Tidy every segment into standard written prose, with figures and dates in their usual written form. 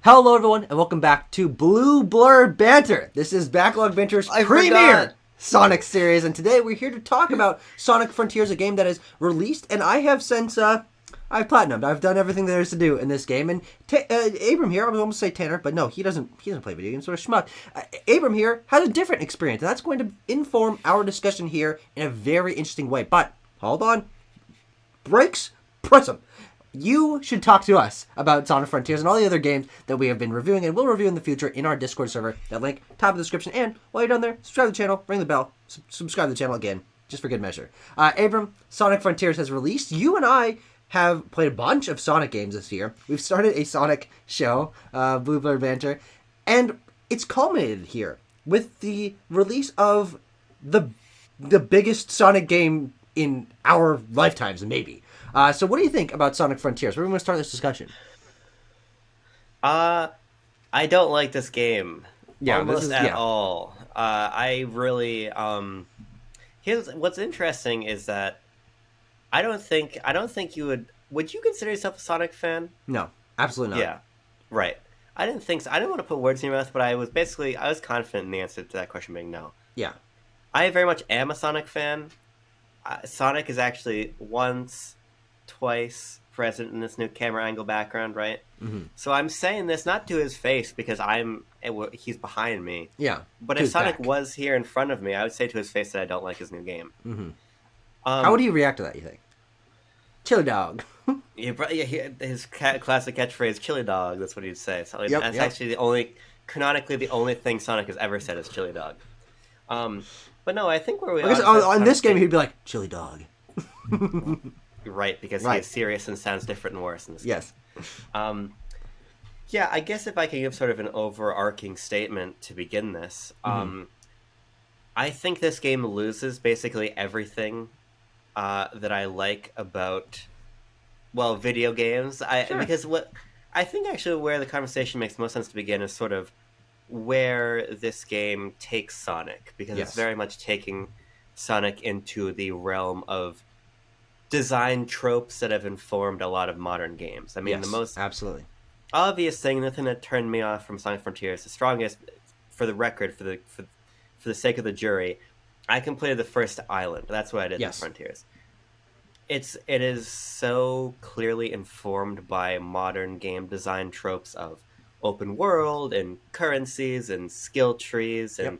Hello, everyone, and welcome back to Blue Blur Banter. This is Backlog Banter's premier Sonic series, and today we're here to talk about Sonic Frontiers, a game that is released, and I have since, I've platinumed. I've done everything there is to do in this game, and Abram here, I was almost say Tanner, but no, he doesn't play video games, sort of schmuck. Abram here has a different experience, and that's going to inform our discussion here in a very interesting way. But, hold on, brakes, press them. You should talk to us about Sonic Frontiers and all the other games that we have been reviewing and will review in the future in our Discord server. That link, top of the description. And while you're down there, subscribe to the channel, ring the bell, subscribe to the channel again, just for good measure. Abram, Sonic Frontiers has released. You and I have played a bunch of Sonic games this year. We've started a Sonic show, Blue Blur Banter, and it's culminated here with the release of the biggest Sonic game in our lifetimes, maybe. So what do you think about Sonic Frontiers? Where are we going to start this discussion? I don't like this game. Yeah, almost at all. I really here's what's interesting is that I don't think you would you consider yourself a Sonic fan? No, absolutely not. Yeah. Right. I didn't think so. I didn't want to put words in your mouth, but I was confident in the answer to that question being no. Yeah. I very much am a Sonic fan. Sonic is actually twice present in this new camera angle background, right? Mm-hmm. So I'm saying this not to his face because he's behind me. Yeah. But if Sonic was here in front of me, I would say to his face that I don't like his new game. Mm-hmm. How would he react to that, you think? Chili dog. His classic catchphrase, chili dog, that's what he'd say. So that's actually canonically the only thing Sonic has ever said is chili dog. But no, I think on this game he'd be like, chili dog. Right, because he is serious and sounds different and worse in this game. Yes. Yeah, I guess if I can give sort of an overarching statement to begin this, I think this game loses basically everything that I like about, video games. Because what I think actually where the conversation makes most sense to begin is sort of where this game takes Sonic, because it's very much taking Sonic into the realm of design tropes that have informed a lot of modern games. I mean, the most obvious thing, the thing that turned me off from Sonic Frontiers, the strongest, for the record, for the sake of the jury, I completed the first island. That's what I did in Frontiers. It is so clearly informed by modern game design tropes of open world and currencies and skill trees and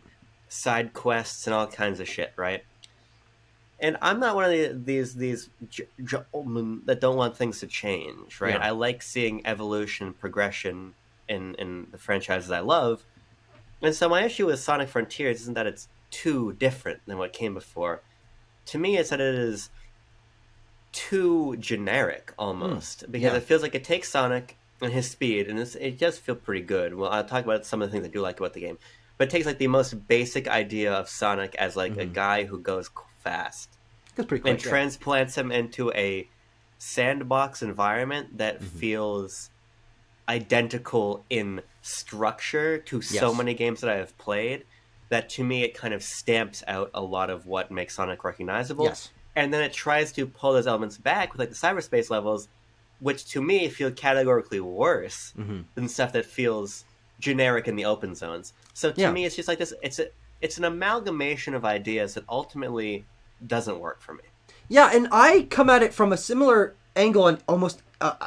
side quests and all kinds of shit, right? And I'm not one of these gentlemen that don't want things to change, right? I like seeing evolution, progression in the franchises I love. And so my issue with Sonic Frontiers isn't that it's too different than what came before. To me, it's that it is too generic, almost. Because it feels like it takes Sonic and his speed, and it does feel pretty good. Well, I'll talk about some of the things I do like about the game. But it takes like the most basic idea of Sonic as like a guy who goes fast. That's pretty quick, and transplants him into a sandbox environment that feels identical in structure to so many games that I have played, that to me it kind of stamps out a lot of what makes Sonic recognizable. Yes. And then it tries to pull those elements back with like the cyberspace levels, which to me feel categorically worse than stuff that feels generic in the open zones. So to me, it's just like this. It's an amalgamation of ideas that ultimately doesn't work for me. Yeah, and I come at it from a similar angle on almost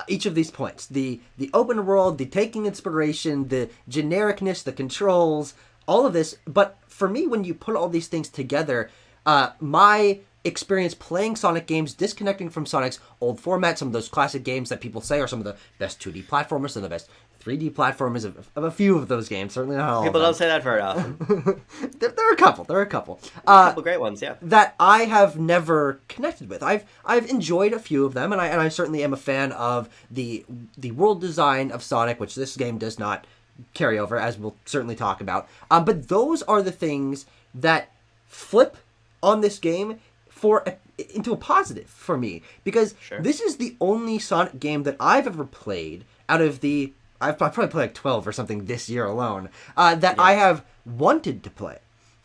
each of these points. The open world, the taking inspiration, the genericness, the controls, all of this. But for me, when you put all these things together, my experience playing Sonic games, disconnecting from Sonic's old format, some of those classic games that people say are some of the best 2D platformers and the best 3D platformers of a few of those games. Certainly not all People of them. don't say that very often. There are a couple. A couple great ones, yeah. That I have never connected with. I've enjoyed a few of them, and I certainly am a fan of the world design of Sonic, which this game does not carry over, as we'll certainly talk about. But those are the things that flip on this game into a positive for me, because this is the only Sonic game that I've ever played out of the I've probably played like 12 or something this year alone that I have wanted to play.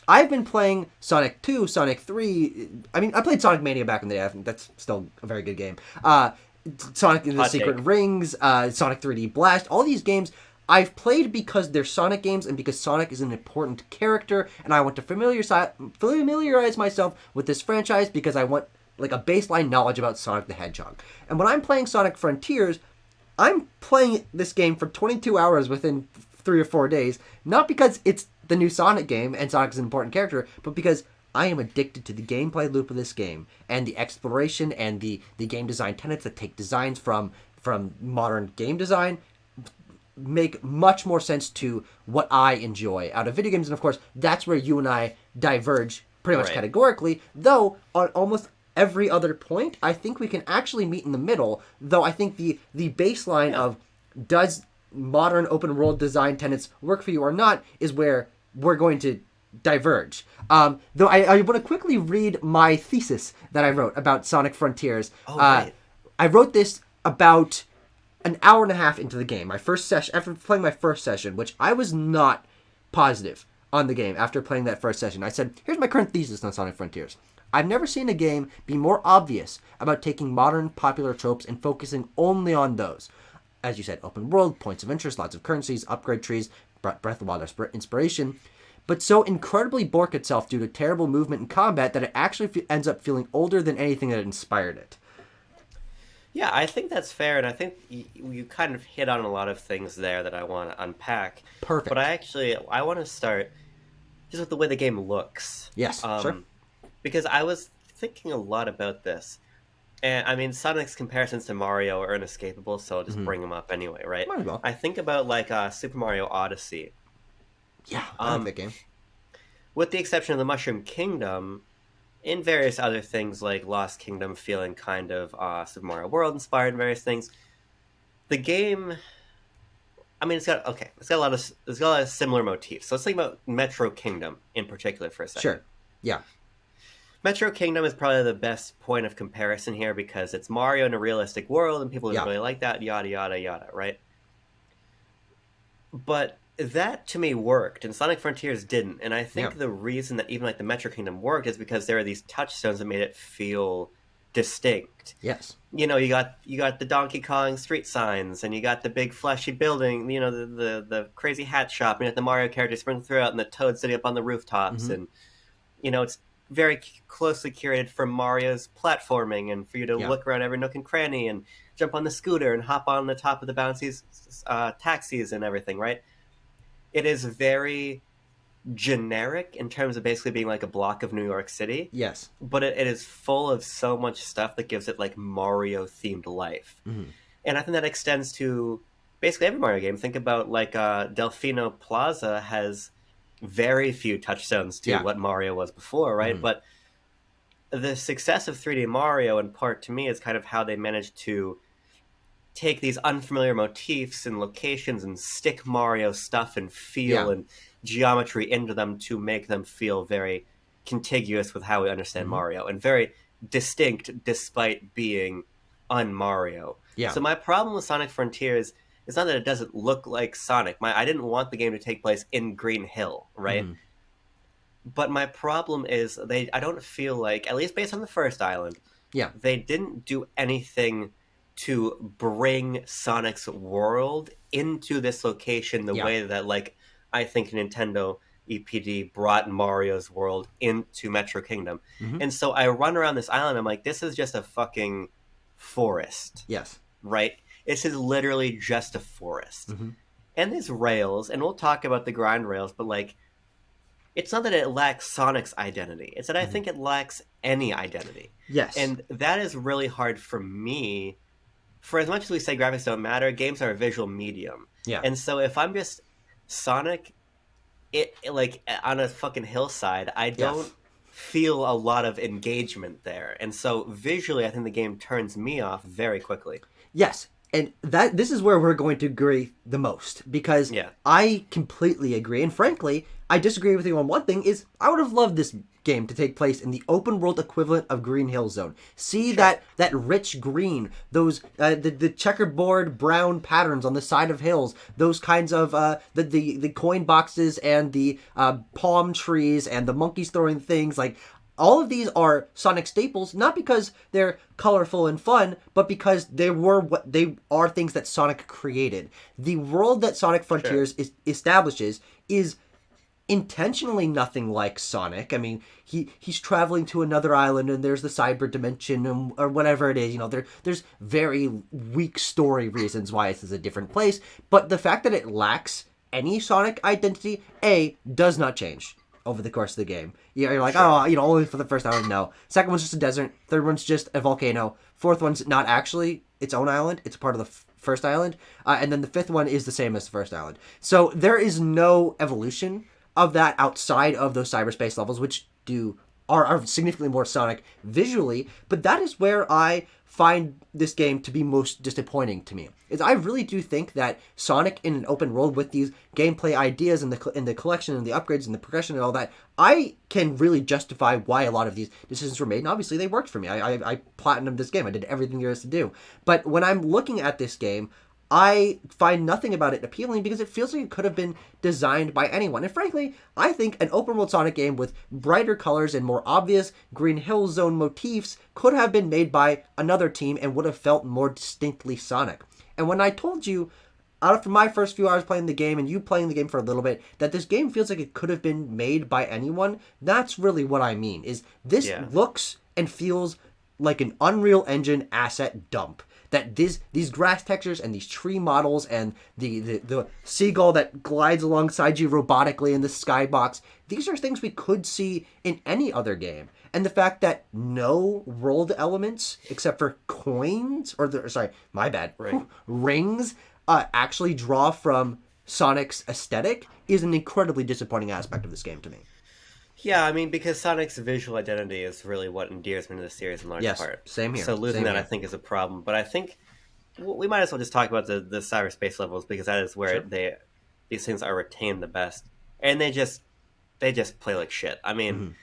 I've been playing Sonic 2, Sonic 3. I mean, I played Sonic Mania back in the day. I think that's still a very good game. Sonic and the Secret Rings, Sonic 3D Blast, all these games I've played because they're Sonic games and because Sonic is an important character, and I want to familiarize myself with this franchise because I want like a baseline knowledge about Sonic the Hedgehog. And when I'm playing Sonic Frontiers, I'm playing this game for 22 hours within 3 or 4 days, not because it's the new Sonic game and Sonic's an important character, but because I am addicted to the gameplay loop of this game and the exploration and the game design tenets that take designs from modern game design make much more sense to what I enjoy out of video games. And of course, that's where you and I diverge pretty much categorically, though on almost every other point, I think we can actually meet in the middle, though I think the baseline of does modern open world design tenets work for you or not is where we're going to diverge. Though I want to quickly read my thesis that I wrote about Sonic Frontiers. I wrote this about an hour and a half into the game. My first session, after playing my first session, which I was not positive on the game after playing that first session. I said, here's my current thesis on Sonic Frontiers. I've never seen a game be more obvious about taking modern popular tropes and focusing only on those. As you said, open world, points of interest, lots of currencies, upgrade trees, Breath of the Wild inspiration, but so incredibly bork itself due to terrible movement and combat that it actually ends up feeling older than anything that inspired it. Yeah, I think that's fair, and I think you kind of hit on a lot of things there that I want to unpack. Perfect. But I want to start just with the way the game looks. Yes, sure. Because I was thinking a lot about this. And, I mean, Sonic's comparisons to Mario are inescapable, so I'll just bring them up anyway, right? Might as well. I think about, like, Super Mario Odyssey. Yeah, I love that game. With the exception of the Mushroom Kingdom, in various other things like Lost Kingdom feeling kind of Super Mario World inspired and various things, the game, I mean, it's got a lot of similar motifs. So let's think about Metro Kingdom in particular for a second. Sure. Yeah. Metro Kingdom is probably the best point of comparison here because it's Mario in a realistic world and people don't really like that, yada, yada, yada, right? But that, to me, worked, and Sonic Frontiers didn't. And I think the reason that even like the Metro Kingdom worked is because there are these touchstones that made it feel distinct. Yes. You know, you got the Donkey Kong street signs, and you got the big flashy building, you know, the crazy hat shop, and you got the Mario characters sprinting throughout, and the Toad sitting up on the rooftops, and, you know, it's very closely curated for Mario's platforming and for you to look around every nook and cranny and jump on the scooter and hop on the top of the bouncy taxis and everything, right? It is very generic in terms of basically being like a block of New York City. Yes. But it is full of so much stuff that gives it like Mario-themed life. And I think that extends to basically every Mario game. Think about like Delfino Plaza has very few touchstones to what Mario was before, right? But the success of 3D Mario, in part, to me, is kind of how they managed to take these unfamiliar motifs and locations and stick Mario stuff and feel and geometry into them to make them feel very contiguous with how we understand Mario and very distinct despite being un-Mario. Yeah. So my problem with Sonic Frontiers is not that it doesn't look like Sonic. I didn't want the game to take place in Green Hill, right? But my problem is I don't feel like, at least based on the first island, they didn't do anything to bring Sonic's world into this location the way that, like, I think Nintendo EPD brought Mario's world into Metro Kingdom. And so I run around this island, I'm like, this is just a fucking forest. Yes. Right? This is literally just a forest. And there's rails, and we'll talk about the grind rails, but, like, it's not that it lacks Sonic's identity. It's that I think it lacks any identity. Yes. And that is really hard for me. For as much as we say graphics don't matter, games are a visual medium. Yeah. And so if I'm just Sonic, it like on a fucking hillside, I don't feel a lot of engagement there. And so visually, I think the game turns me off very quickly. Yes. And this is where we're going to agree the most, because I completely agree. And frankly, I disagree with you on one thing, is I would have loved this game to take place in the open world equivalent of Green Hill Zone. See that rich green, those the checkerboard brown patterns on the side of hills, those kinds of the coin boxes and the palm trees and the monkeys throwing things. Like, All of these are Sonic staples, not because they're colorful and fun, but because they are things that Sonic created. The world that Sonic Frontiers establishes is intentionally nothing like Sonic. I mean, he's traveling to another island and there's the cyber dimension or whatever it is. You know, there's very weak story reasons why this is a different place, but the fact that it lacks any Sonic identity, does not change over the course of the game. You're like, only for the first island. No. Second one's just a desert. Third one's just a volcano. Fourth one's not actually its own island. It's part of the first island. And then the fifth one is the same as the first island. So there is no evolution of that outside of those cyberspace levels, which are significantly more Sonic visually, but that is where I find this game to be most disappointing to me. Is I really do think that Sonic in an open world with these gameplay ideas and the collection and the upgrades and the progression and all that, I can really justify why a lot of these decisions were made, and obviously they worked for me. I platinumed this game. I did everything there is to do. But when I'm looking at this game, I find nothing about it appealing because it feels like it could have been designed by anyone. And frankly, I think an open world Sonic game with brighter colors and more obvious Green Hill Zone motifs could have been made by another team and would have felt more distinctly Sonic. And when I told you, after my first few hours playing the game and you playing the game for a little bit, that this game feels like it could have been made by anyone, that's really what I mean. Is this looks and feels like an Unreal Engine asset dump. That these grass textures and these tree models and the seagull that glides alongside you robotically in the skybox, these are things we could see in any other game. And the fact that no world elements except for coins rings actually draw from Sonic's aesthetic is an incredibly disappointing aspect of this game to me. Yeah, I mean, because Sonic's visual identity is really what endears me to the series in large part. Same here. So losing I think, is a problem. But I think we might as well just talk about the cyberspace levels, because that is where these things are retained the best. And they just play like shit. I mean,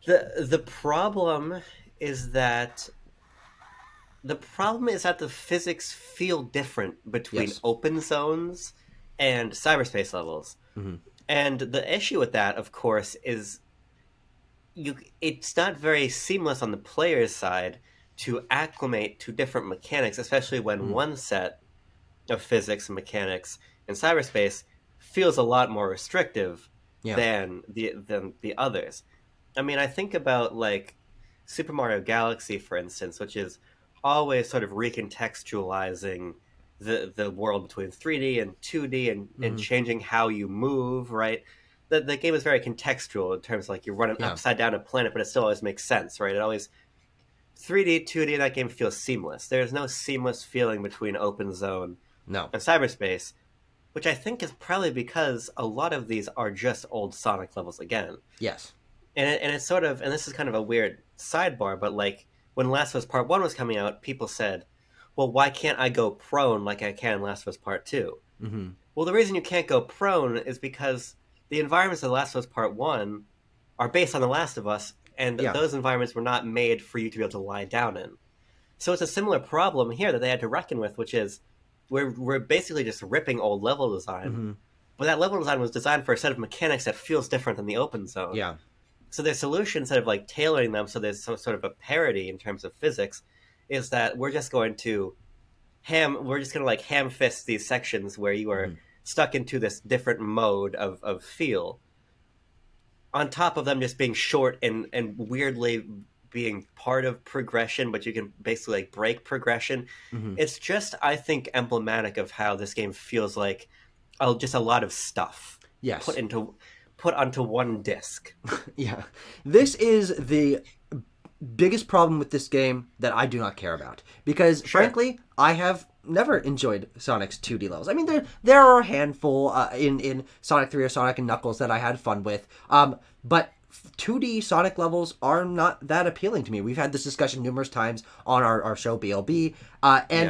the problem is that the physics feel different between open zones and cyberspace levels. Mm-hmm. And the issue with that, of course, is it's not very seamless on the player's side to acclimate to different mechanics, especially when one set of physics and mechanics in cyberspace feels a lot more restrictive than the others. I mean, I think about like Super Mario Galaxy, for instance, which is always sort of recontextualizing the world between 3D and 2D and changing how you move, right? The game is very contextual in terms of like you're running upside down a planet, but it still always makes sense, right? It always 3D, 2D, that game feels seamless. There's no seamless feeling between open zone and cyberspace, which I think is probably because a lot of these are just old Sonic levels again. Yes. And it's sort of, and this is kind of a weird sidebar, but like when Last of Us Part 1 was coming out, people said, well, why can't I go prone like I can in Last of Us Part 2? Mm-hmm. Well, the reason you can't go prone is because the environments of Last of Us Part 1 are based on The Last of Us, and those environments were not made for you to be able to lie down in. So it's a similar problem here that they had to reckon with, which is we're basically just ripping old level design, but that level design was designed for a set of mechanics that feels different than the open zone. Yeah. So their solution, instead of like tailoring them so there's some sort of a parity in terms of physics, is that we're just going to ham fist these sections where you are stuck into this different mode of feel, on top of them just being short and weirdly being part of progression, but you can basically like break progression. It's just, I think, emblematic of how this game feels like just a lot of stuff put onto one disc. Yeah. This is the biggest problem with this game that I do not care about, because frankly I have never enjoyed Sonic's 2D levels. I mean, there are a handful in Sonic 3 or Sonic and Knuckles that I had fun with, but 2D Sonic levels are not that appealing to me. We've had this discussion numerous times on our show BLB,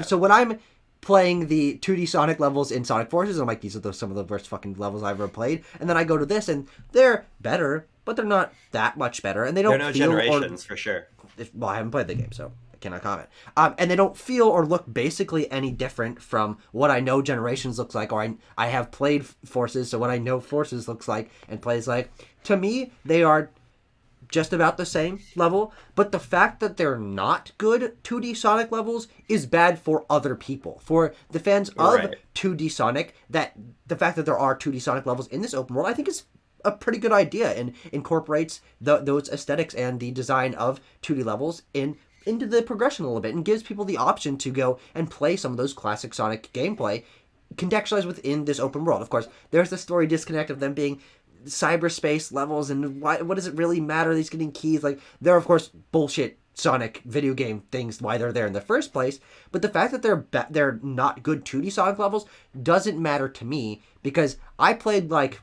so when I'm playing the 2D Sonic levels in Sonic Forces, I'm like, these are some of the worst fucking levels I've ever played, and then I go to this and they're better, but they're not that much better, and they don't feel generations for sure. Well, I haven't played the game, so I cannot comment. And they don't feel or look basically any different from what I know Generations looks like, or I have played Forces, so what I know Forces looks like and plays like. To me, they are just about the same level, but the fact that they're not good 2D Sonic levels is bad for other people. For the fans of Right. 2D Sonic, that the fact that there are 2D Sonic levels in this open world, I think is a pretty good idea and incorporates those aesthetics and the design of 2D levels into the progression a little bit and gives people the option to go and play some of those classic Sonic gameplay contextualized within this open world. Of course, there's the story disconnect of them being cyberspace levels, and what does it really matter? These getting keys, like they're of course bullshit Sonic video game things why they're there in the first place. But the fact that they're not good 2D Sonic levels doesn't matter to me because I played like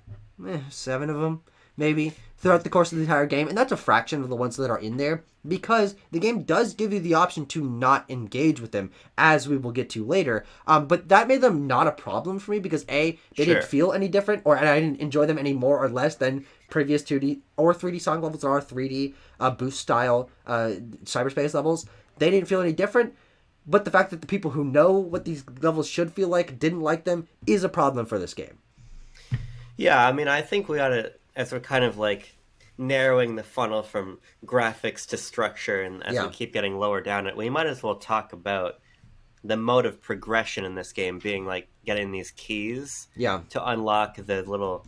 7 of them maybe throughout the course of the entire game, and that's a fraction of the ones that are in there because the game does give you the option to not engage with them, as we will get to later. But that made them not a problem for me because they didn't feel any different, and I didn't enjoy them any more or less than previous 2D or 3D Sonic levels or 3D boost style cyberspace levels. They didn't feel any different. But the fact that the people who know what these levels should feel like didn't like them is a problem for this game. Yeah, I mean, I think we ought to, as we're kind of like narrowing the funnel from graphics to structure, and as we keep getting lower down it, we might as well talk about the mode of progression in this game being like getting these keys to unlock the little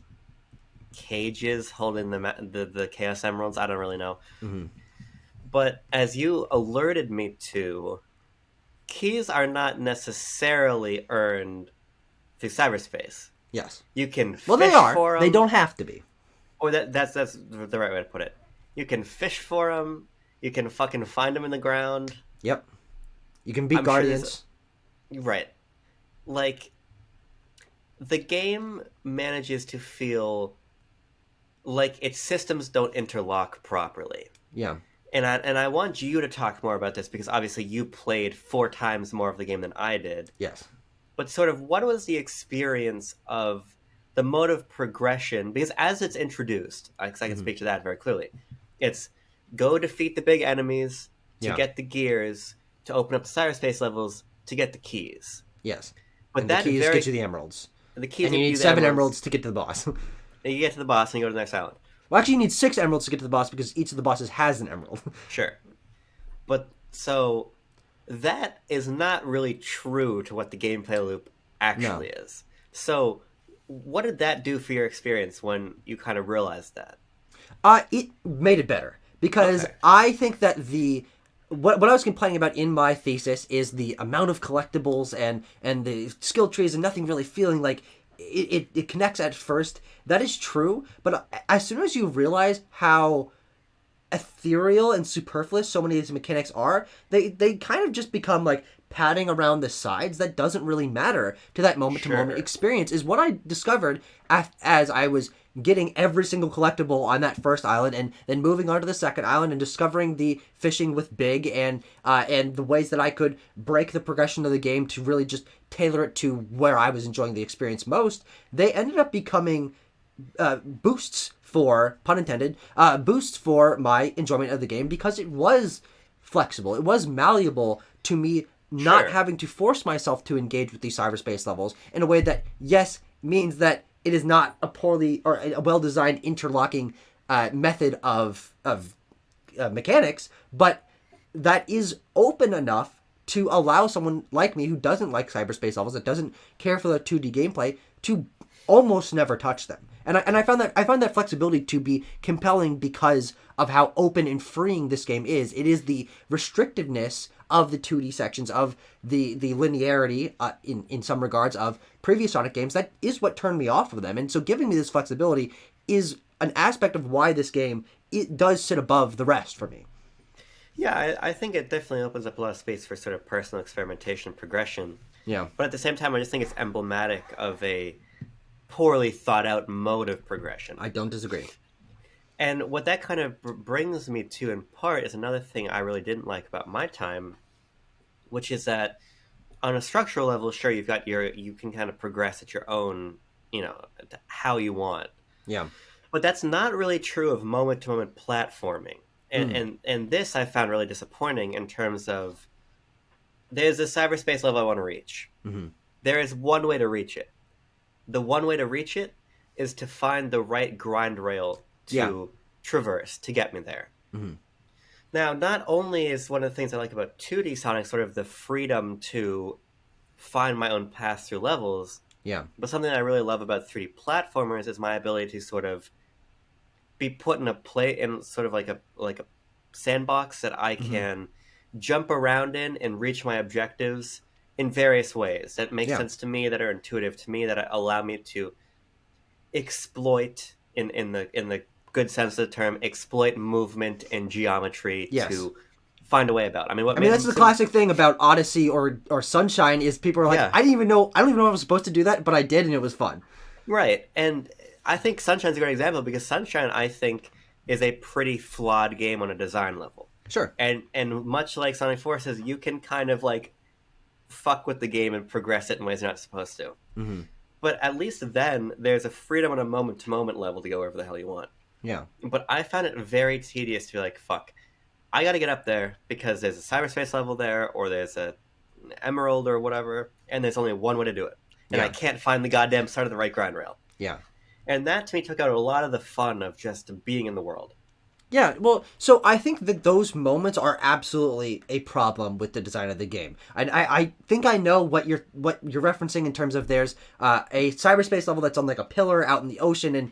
cages holding the Chaos Emeralds. I don't really know. Mm-hmm. But as you alerted me to, keys are not necessarily earned through cyberspace. Yes. You can fish they are. for them. They don't have to be. Or that's the right way to put it. You can fish for them. You can fucking find them in the ground. Yep. You can beat Guardians. Right. Like, the game manages to feel like its systems don't interlock properly. Yeah. And I want you to talk more about this because obviously you played 4 times more of the game than I did. Yes. But sort of what was the experience of the mode of progression? Because as it's introduced, because I can speak to that very clearly, it's go defeat the big enemies to get the gears, to open up the cyberspace levels, to get the keys. Yes. But and the keys get you the emeralds. The keys and you need 7 emeralds to get to the boss. And you get to the boss and you go to the next island. Well, actually, you need 6 emeralds to get to the boss because each of the bosses has an emerald. Sure. But, so, that is not really true to what the gameplay loop actually is. So, what did that do for your experience when you kind of realized that? It made it better. Because I think that what I was complaining about in my thesis is the amount of collectibles and the skill trees and nothing really feeling like it connects at first. That is true, but as soon as you realize how ethereal and superfluous so many of these mechanics are, they kind of just become like padding around the sides that doesn't really matter to that moment-to-moment experience, is what I discovered as I was getting every single collectible on that first island and then moving on to the second island and discovering the fishing with Big and the ways that I could break the progression of the game to really just tailor it to where I was enjoying the experience most. They ended up becoming boosts for, pun intended, boosts for my enjoyment of the game because it was flexible. It was malleable to me not having to force myself to engage with these cyberspace levels in a way that, yes, means that it is not a poorly or a well-designed interlocking method of mechanics, but that is open enough to allow someone like me who doesn't like cyberspace levels, that doesn't care for the 2D gameplay, to almost never touch them. And I found that flexibility to be compelling because of how open and freeing this game is. It is the restrictiveness of the 2D sections, of the linearity in some regards of previous Sonic games, that is what turned me off of them. And so giving me this flexibility is an aspect of why this game, it does sit above the rest for me. Yeah, I think it definitely opens up a lot of space for sort of personal experimentation and progression. Yeah. But at the same time, I just think it's emblematic of a poorly thought out mode of progression. I don't disagree. And what that kind of brings me to, in part, is another thing I really didn't like about my time, which is that on a structural level, sure, you can kind of progress at your own, how you want. Yeah. But that's not really true of moment-to-moment platforming. And this I found really disappointing in terms of, there's a cyberspace level I want to reach. Mm-hmm. There is one way to reach it. The one way to reach it is to find the right grind rail to traverse to get me there. Mm-hmm. Now, not only is one of the things I like about 2D Sonic sort of the freedom to find my own path through levels, Yeah. but something I really love about 3D platformers is my ability to sort of be put in sort of like a sandbox that I can jump around in and reach my objectives in various ways that make sense to me, that are intuitive to me, that allow me to exploit in the good sense of the term, exploit movement and geometry to find a way about. I mean, that's the classic thing about Odyssey or Sunshine is people are like, I don't even know I was supposed to do that, but I did, and it was fun. Right, and I think Sunshine's a great example because Sunshine, I think, is a pretty flawed game on a design level. Sure. And much like Sonic Forces, you can kind of like fuck with the game and progress it in ways you're not supposed to. Mm-hmm. But at least then, there's a freedom on a moment-to-moment level to go wherever the hell you want. Yeah. But I found it very tedious to be like, fuck, I gotta get up there because there's a cyberspace level there, or there's an emerald or whatever, and there's only one way to do it. And I can't find the goddamn start of the right grind rail. Yeah. And that, to me, took out a lot of the fun of just being in the world. Yeah, well, so I think that those moments are absolutely a problem with the design of the game. I think I know what you're referencing in terms of there's a cyberspace level that's on like a pillar out in the ocean, and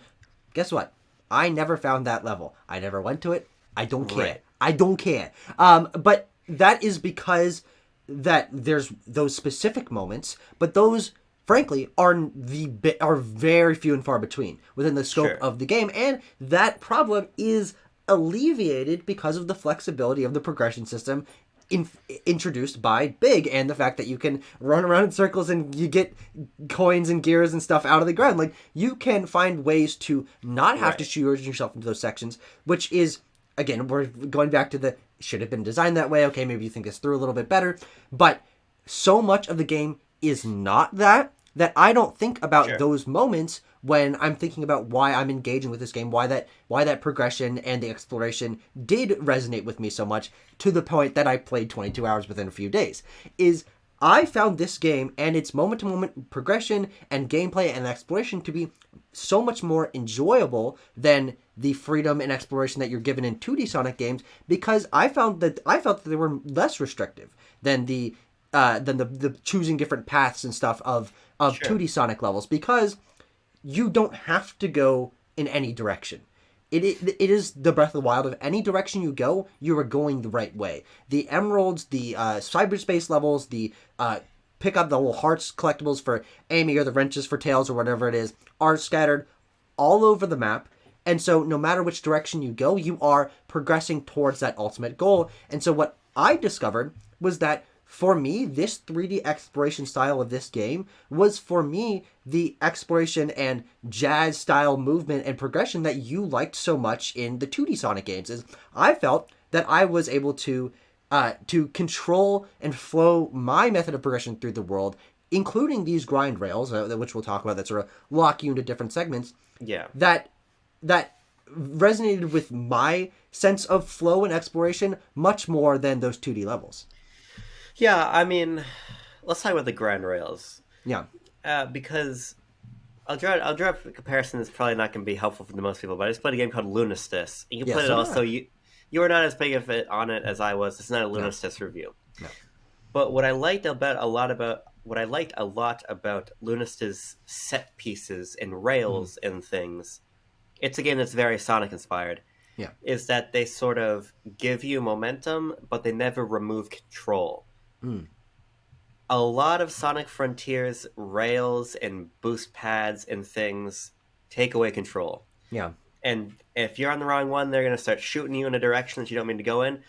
guess what? I never found that level. I never went to it. I don't care. Right. I don't care. But that is because that there's those specific moments, but those frankly are very few and far between within the scope of the game, and that problem is alleviated because of the flexibility of the progression system introduced by Big, and the fact that you can run around in circles and you get coins and gears and stuff out of the ground. Like, you can find ways to not have to shoot yourself into those sections, which is, again, we're going back to the should have been designed that way. Okay, maybe you think this through a little bit better, but so much of the game is not that I don't think about those moments when I'm thinking about why I'm engaging with this game, why that progression and the exploration did resonate with me so much, to the point that I played 22 hours within a few days, is I found this game and its moment-to-moment progression and gameplay and exploration to be so much more enjoyable than the freedom and exploration that you're given in 2D Sonic games, because I felt that they were less restrictive than the choosing different paths and stuff of 2D Sonic levels, because you don't have to go in any direction. It is the Breath of the Wild. Of any direction you go, you are going the right way. The emeralds, the cyberspace levels, the pick up the little hearts collectibles for Amy, or the wrenches for Tails, or whatever it is, are scattered all over the map. And so no matter which direction you go, you are progressing towards that ultimate goal. And so what I discovered was that, for me, this 3D exploration style of this game was, for me, the exploration and jazz style movement and progression that you liked so much in the 2D Sonic games. Is I felt that I was able to control and flow my method of progression through the world, including these grind rails, which we'll talk about, that sort of lock you into different segments. Yeah. That resonated with my sense of flow and exploration much more than those 2D levels. Yeah, I mean, let's talk about the grind rails. Yeah. Because I'll draw up a comparison that's probably not going to be helpful for the most people, but I just played a game called Lunistis. You played it also. You were not as big of it on it as I was. It's not a Lunistis review. No. But what I liked a lot about Lunistis set pieces and rails and things, it's a game that's very Sonic inspired. Yeah. Is that they sort of give you momentum, but they never remove control. A lot of Sonic Frontiers rails and boost pads and things take away control. Yeah. And if you're on the wrong one, they're going to start shooting you in a direction that you don't mean to go in.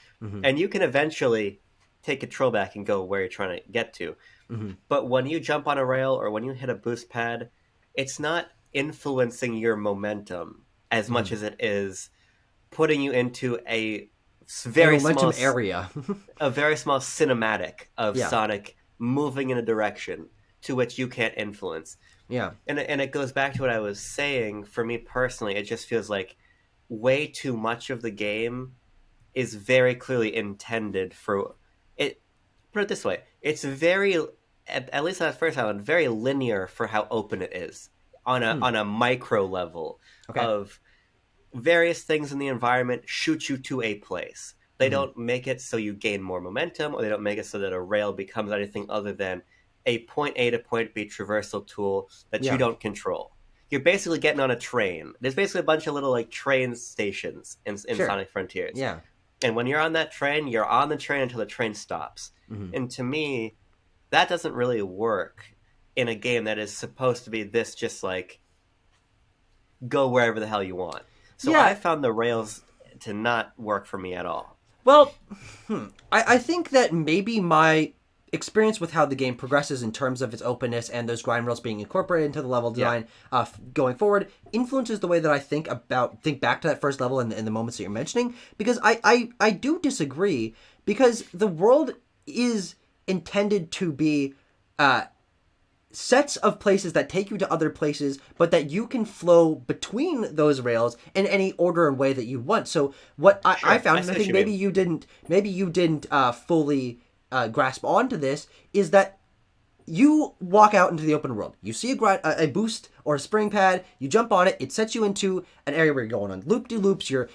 And you can eventually take control back and go where you're trying to get to. But when you jump on a rail or when you hit a boost pad, it's not influencing your momentum as much as it is putting you into a very small area, a very small cinematic of Sonic moving in a direction to which you can't influence. Yeah. And it goes back to what I was saying. For me personally, it just feels like way too much of the game is very clearly intended for it. Put it this way, it's very, at least on the first island, very linear for how open it is on a micro level of various things in the environment shoot you to a place. They Mhm. don't make it so you gain more momentum, or they don't make it so that a rail becomes anything other than a point A to point B traversal tool that you Yeah. don't control. You're basically getting on a train. There's basically a bunch of little like train stations in Sure. Sonic Frontiers. Yeah. And when you're on that train, you're on the train until the train stops. Mhm. And to me, that doesn't really work in a game that is supposed to be this just like go wherever the hell you want. So Yeah. I found the rails to not work for me at all. Well, I think that maybe my experience with how the game progresses in terms of its openness and those grind rails being incorporated into the level design going forward influences the way that I think back to that first level and the moments that you're mentioning, because I do disagree, because the world is intended to be sets of places that take you to other places, but that you can flow between those rails in any order and way that you want. So what I found, and I think maybe you didn't fully grasp onto this, is that you walk out into the open world. You see a boost or a spring pad. You jump on it. It sets you into an area where you're going on loop-de-loops. You're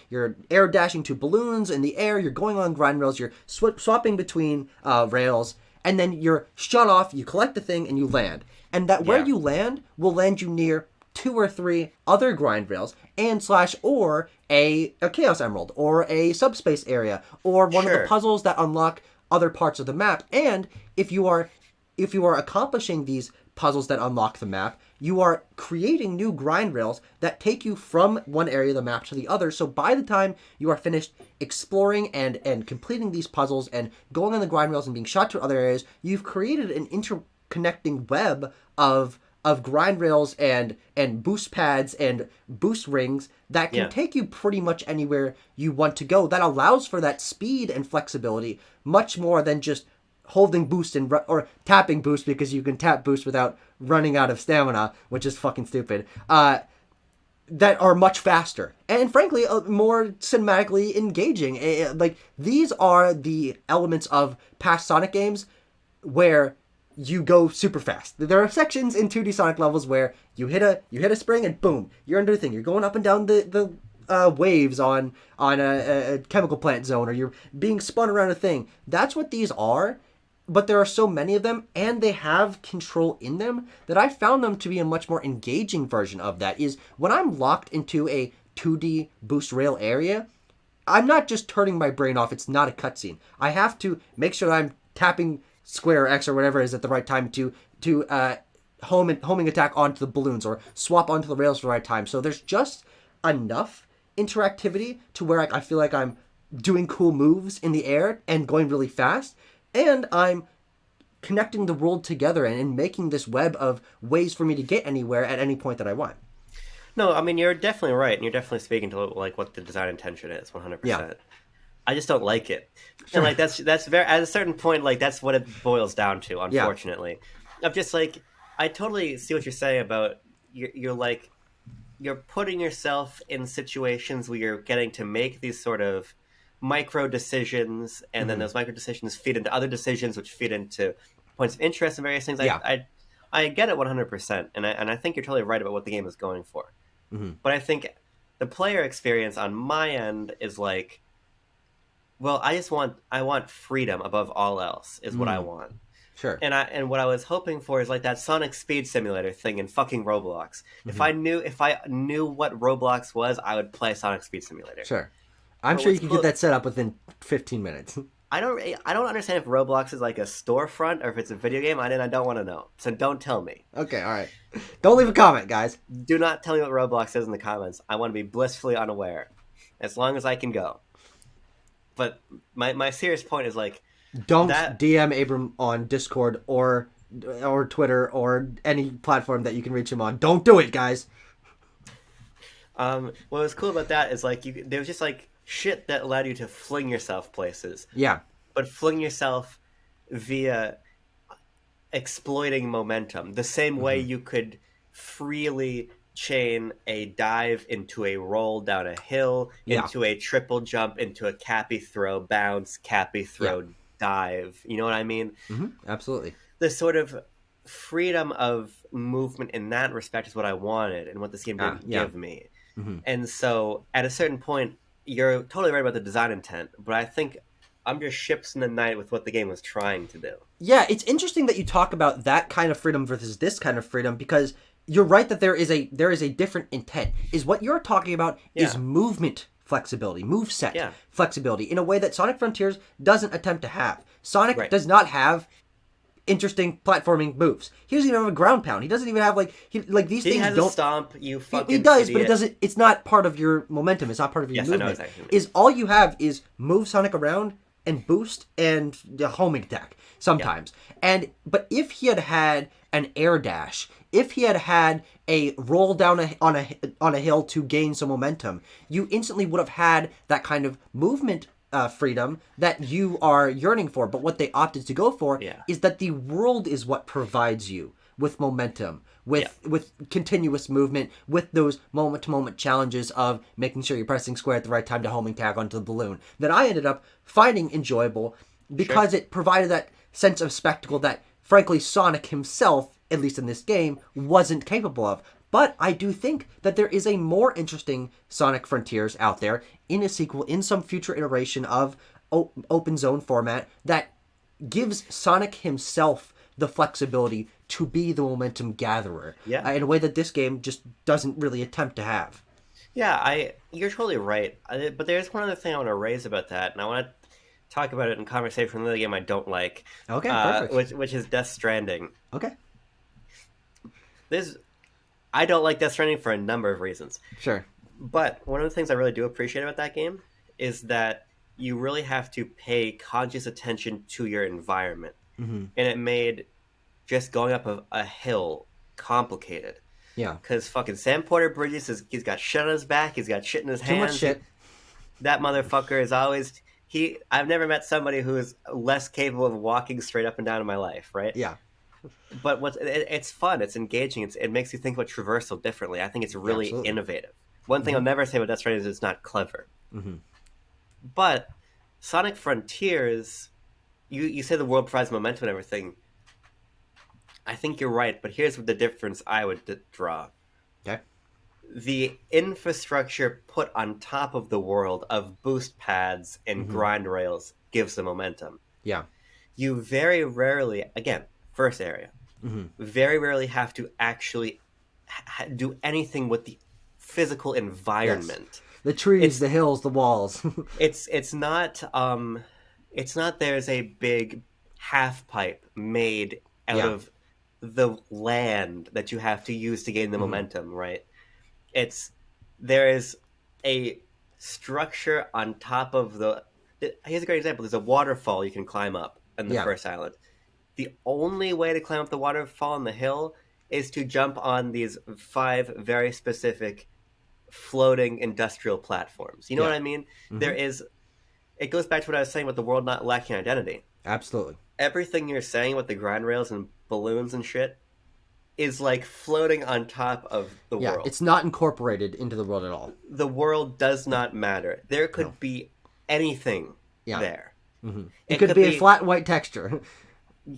air dashing to balloons in the air. You're going on grind rails. You're swapping between rails. And then you're shut off, you collect the thing, and you land. And that where you land will land you near 2 or 3 other grind rails and or a Chaos Emerald or a subspace area or one of the puzzles that unlock other parts of the map. And if you are accomplishing these puzzles that unlock the map, you are creating new grind rails that take you from one area of the map to the other. So by the time you are finished exploring and completing these puzzles and going on the grind rails and being shot to other areas, you've created an interconnecting web of grind rails and boost pads and boost rings that can take you pretty much anywhere you want to go. That allows for that speed and flexibility much more than just holding boost or tapping boost, because you can tap boost without running out of stamina, which is fucking stupid. That are much faster and frankly more cinematically engaging. Like, these are the elements of past Sonic games where you go super fast. There are sections in 2D Sonic levels where you hit a spring and boom, you're under the thing. You're going up and down the waves on a chemical plant zone, or you're being spun around a thing. That's what these are. But there are so many of them, and they have control in them, that I found them to be a much more engaging version of that. Is when I'm locked into a 2D boost rail area, I'm not just turning my brain off. It's not a cutscene. I have to make sure that I'm tapping square or X or whatever it is at the right time to homing attack onto the balloons or swap onto the rails at the right time. So there's just enough interactivity to where I feel like I'm doing cool moves in the air and going really fast. And I'm connecting the world together and making this web of ways for me to get anywhere at any point that I want. No, I mean, you're definitely right, and you're definitely speaking to like what the design intention is, 100%. Yeah. I just don't like it, and like that's very, at a certain point, like that's what it boils down to. Unfortunately, I'm just like, I totally see what you're saying about you're like, you're putting yourself in situations where you're getting to make these sort of micro decisions, and then those micro decisions feed into other decisions, which feed into points of interest and various things. I get it 100%, and I think you're totally right about what the game is going for. But I think the player experience on my end is like, well, I want freedom above all else is what I want. Sure. And what I was hoping for is like that Sonic Speed Simulator thing in fucking Roblox. If I knew what Roblox was, I would play Sonic Speed Simulator. Sure. I'm sure you can get that set up within 15 minutes. I don't understand if Roblox is like a storefront or if it's a video game. I don't want to know. So don't tell me. Okay, all right. Don't leave a comment, guys. Do not tell me what Roblox is in the comments. I want to be blissfully unaware, as long as I can go. But my serious point is like, don't DM Abram on Discord or Twitter or any platform that you can reach him on. Don't do it, guys. What was cool about that is like there was just like shit that allowed you to fling yourself places. Yeah. But fling yourself via exploiting momentum. The same way you could freely chain a dive into a roll down a hill, into a triple jump, into a cappy throw, bounce, cappy throw, dive. You know what I mean? Absolutely. The sort of freedom of movement in that respect is what I wanted and what this game didn't give me. And so at a certain point, you're totally right about the design intent, but I think I'm just ships in the night with what the game was trying to do. Yeah, it's interesting that you talk about that kind of freedom versus this kind of freedom, because you're right that there is a different intent. Is what you're talking about is movement flexibility, move set flexibility, in a way that Sonic Frontiers doesn't attempt to have. Sonic does not have interesting platforming moves. He doesn't even have a ground pound. He doesn't even have these He things has don't a stomp. You fucking he does, idiot. but it doesn't. It's not part of your momentum. It's not part of your Yes, movement. I know exactly what you mean. Is all you have is move Sonic around and boost and the homing attack sometimes. But if he had had an air dash, if he had had a roll down on a hill to gain some momentum, you instantly would have had that kind of movement freedom that you are yearning for. But what they opted to go for is that the world is what provides you with momentum, with continuous movement, with those moment-to-moment challenges of making sure you're pressing square at the right time to homing tag onto the balloon, that I ended up finding enjoyable because it provided that sense of spectacle that, frankly, Sonic himself, at least in this game, wasn't capable of. But I do think that there is a more interesting Sonic Frontiers out there in a sequel, in some future iteration of open zone format, that gives Sonic himself the flexibility to be the momentum gatherer in a way that this game just doesn't really attempt to have. Yeah, you're totally right. But there's one other thing I want to raise about that, and I want to talk about it in conversation with another game I don't like. Okay, perfect. Which is Death Stranding. Okay. I don't like Death Stranding for a number of reasons. Sure. But one of the things I really do appreciate about that game is that you really have to pay conscious attention to your environment. Mm-hmm. And it made just going up a hill complicated. Yeah. Because fucking Sam Porter Bridges, he's got shit on his back, he's got shit in his hands. Too much shit. That motherfucker is always... I've never met somebody who is less capable of walking straight up and down in my life, right? Yeah. But it's fun, it's engaging, it makes you think about traversal differently. I think it's really innovative. One thing I'll never say about Death Stranding is it's not clever. Mm-hmm. But Sonic Frontiers, you say the world provides momentum and everything. I think you're right, but here's the difference I would draw. Okay. The infrastructure put on top of the world of boost pads and grind rails gives the momentum. Yeah. You very rarely, again, first area, very rarely have to actually do anything with the physical environment. Yes. The trees, the hills, the walls. it's not there's a big half pipe made out of the land that you have to use to gain the momentum, right? There is a structure on top of here's a great example. There's a waterfall you can climb up on the first island. The only way to climb up the waterfall on the hill is to jump on these 5 very specific floating industrial platforms. You know what I mean? Mm-hmm. It goes back to what I was saying about the world not lacking identity. Absolutely. Everything you're saying with the grind rails and balloons and shit is like floating on top of the world. Yeah, it's not incorporated into the world at all. The world does not matter. There could be anything there. Mm-hmm. It could be a flat white texture.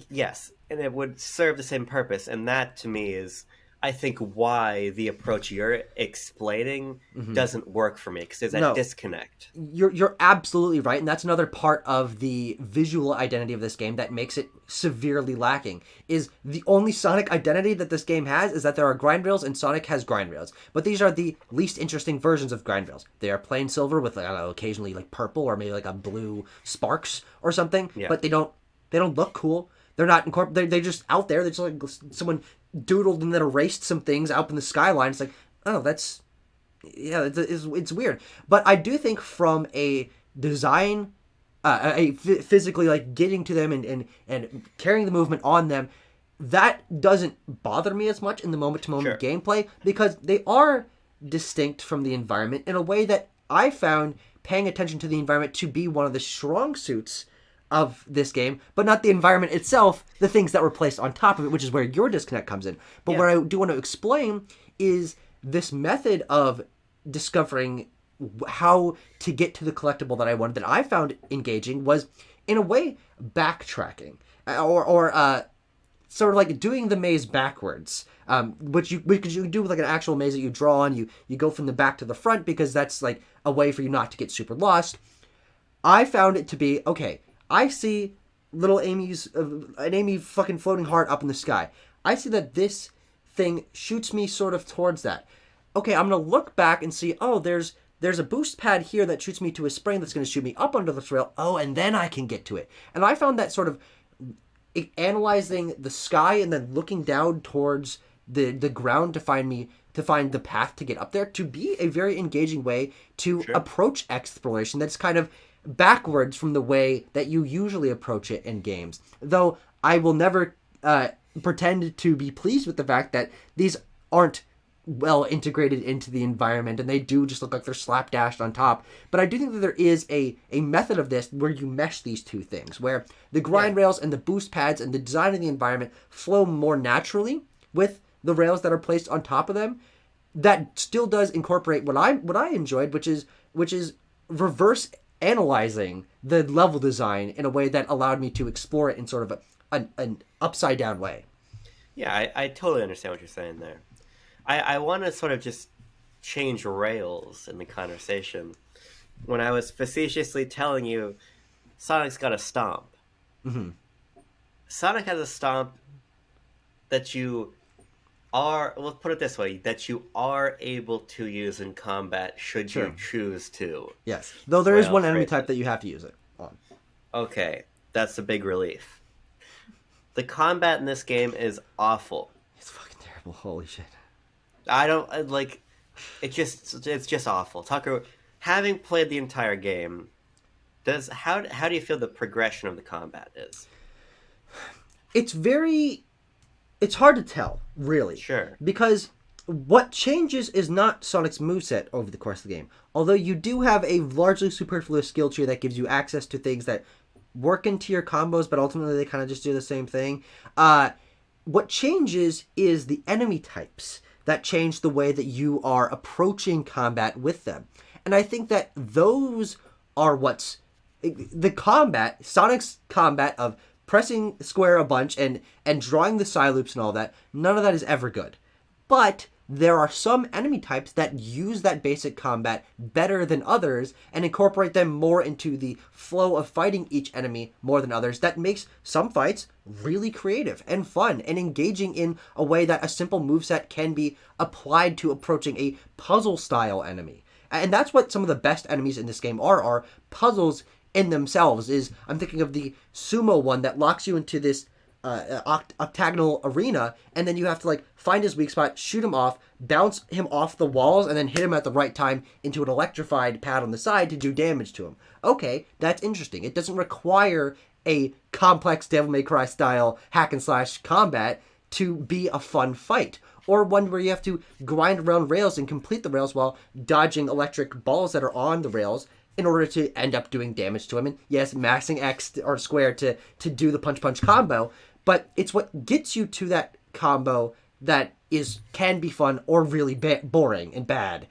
Yes, and it would serve the same purpose. And that, to me, is, I think, why the approach you're explaining doesn't work for me, because there's that disconnect. You're absolutely right, and that's another part of the visual identity of this game that makes it severely lacking. Is the only Sonic identity that this game has is that there are grind rails, and Sonic has grind rails. But these are the least interesting versions of grind rails. They are plain silver with, I don't know, occasionally like purple or maybe like a blue sparks or something. Yeah. But they don't look cool. They're not incorporated. They're just out there. They're just like someone doodled and then erased some things out in the skyline. It's like, oh, it's weird. But I do think from a design, physically like getting to them and carrying the movement on them, that doesn't bother me as much in the moment-to-moment gameplay, because they are distinct from the environment in a way that I found paying attention to the environment to be one of the strong suits of this game, but not the environment itself, the things that were placed on top of it, which is where your disconnect comes in. But what I do want to explain is this method of discovering how to get to the collectible that I wanted, that I found engaging, was in a way backtracking or sort of like doing the maze backwards, which you do with like an actual maze that you draw on. You go from the back to the front because that's like a way for you not to get super lost. I found it to be, okay, I see little an Amy fucking floating heart up in the sky. I see that this thing shoots me sort of towards that. Okay, I'm going to look back and see, oh, there's a boost pad here that shoots me to a spring that's going to shoot me up under this rail. Oh, and then I can get to it. And I found that sort of analyzing the sky and then looking down towards the ground to find the path to get up there to be a very engaging way to approach exploration that's kind of backwards from the way that you usually approach it in games. Though I will never pretend to be pleased with the fact that these aren't well integrated into the environment and they do just look like they're slapdashed on top. But I do think that there is a method of this where you mesh these two things, where the grind rails and the boost pads and the design of the environment flow more naturally with the rails that are placed on top of them. That still does incorporate what I enjoyed, which is reverse analyzing the level design in a way that allowed me to explore it in sort of an upside down way. Yeah, I totally understand what you're saying there. I want to sort of just change rails in the conversation. When I was facetiously telling you Sonic's got a stomp. Mm-hmm. Sonic has a stomp that you are, let's put it this way, that you are able to use in combat should you choose to. Yes, though there is one enemy type that you have to use it on. Okay, that's a big relief. The combat in this game is awful. It's fucking terrible, holy shit. I don't, like, it's just awful. Tucker, having played the entire game, how do you feel the progression of the combat is? It's hard to tell, really. Sure. Because what changes is not Sonic's moveset over the course of the game. Although you do have a largely superfluous skill tree that gives you access to things that work into your combos, but ultimately they kind of just do the same thing. What changes is the enemy types that change the way that you are approaching combat with them. And I think that those are what's... The combat, Sonic's combat of pressing square a bunch and drawing the side loops and all that, none of that is ever good. But there are some enemy types that use that basic combat better than others and incorporate them more into the flow of fighting each enemy more than others. That makes some fights really creative and fun and engaging in a way that a simple moveset can be applied to approaching a puzzle-style enemy. And that's what some of the best enemies in this game are puzzles in themselves. I'm thinking of the sumo one that locks you into this octagonal arena, and then you have to like find his weak spot, shoot him off, bounce him off the walls, and then hit him at the right time into an electrified pad on the side to do damage to him. Okay, that's interesting. It doesn't require a complex Devil May Cry style hack and slash combat to be a fun fight, or one where you have to grind around rails and complete the rails while dodging electric balls that are on the rails in order to end up doing damage to him. And yes, maxing X or square to do the punch combo. But it's what gets you to that combo that can be fun or really boring and bad.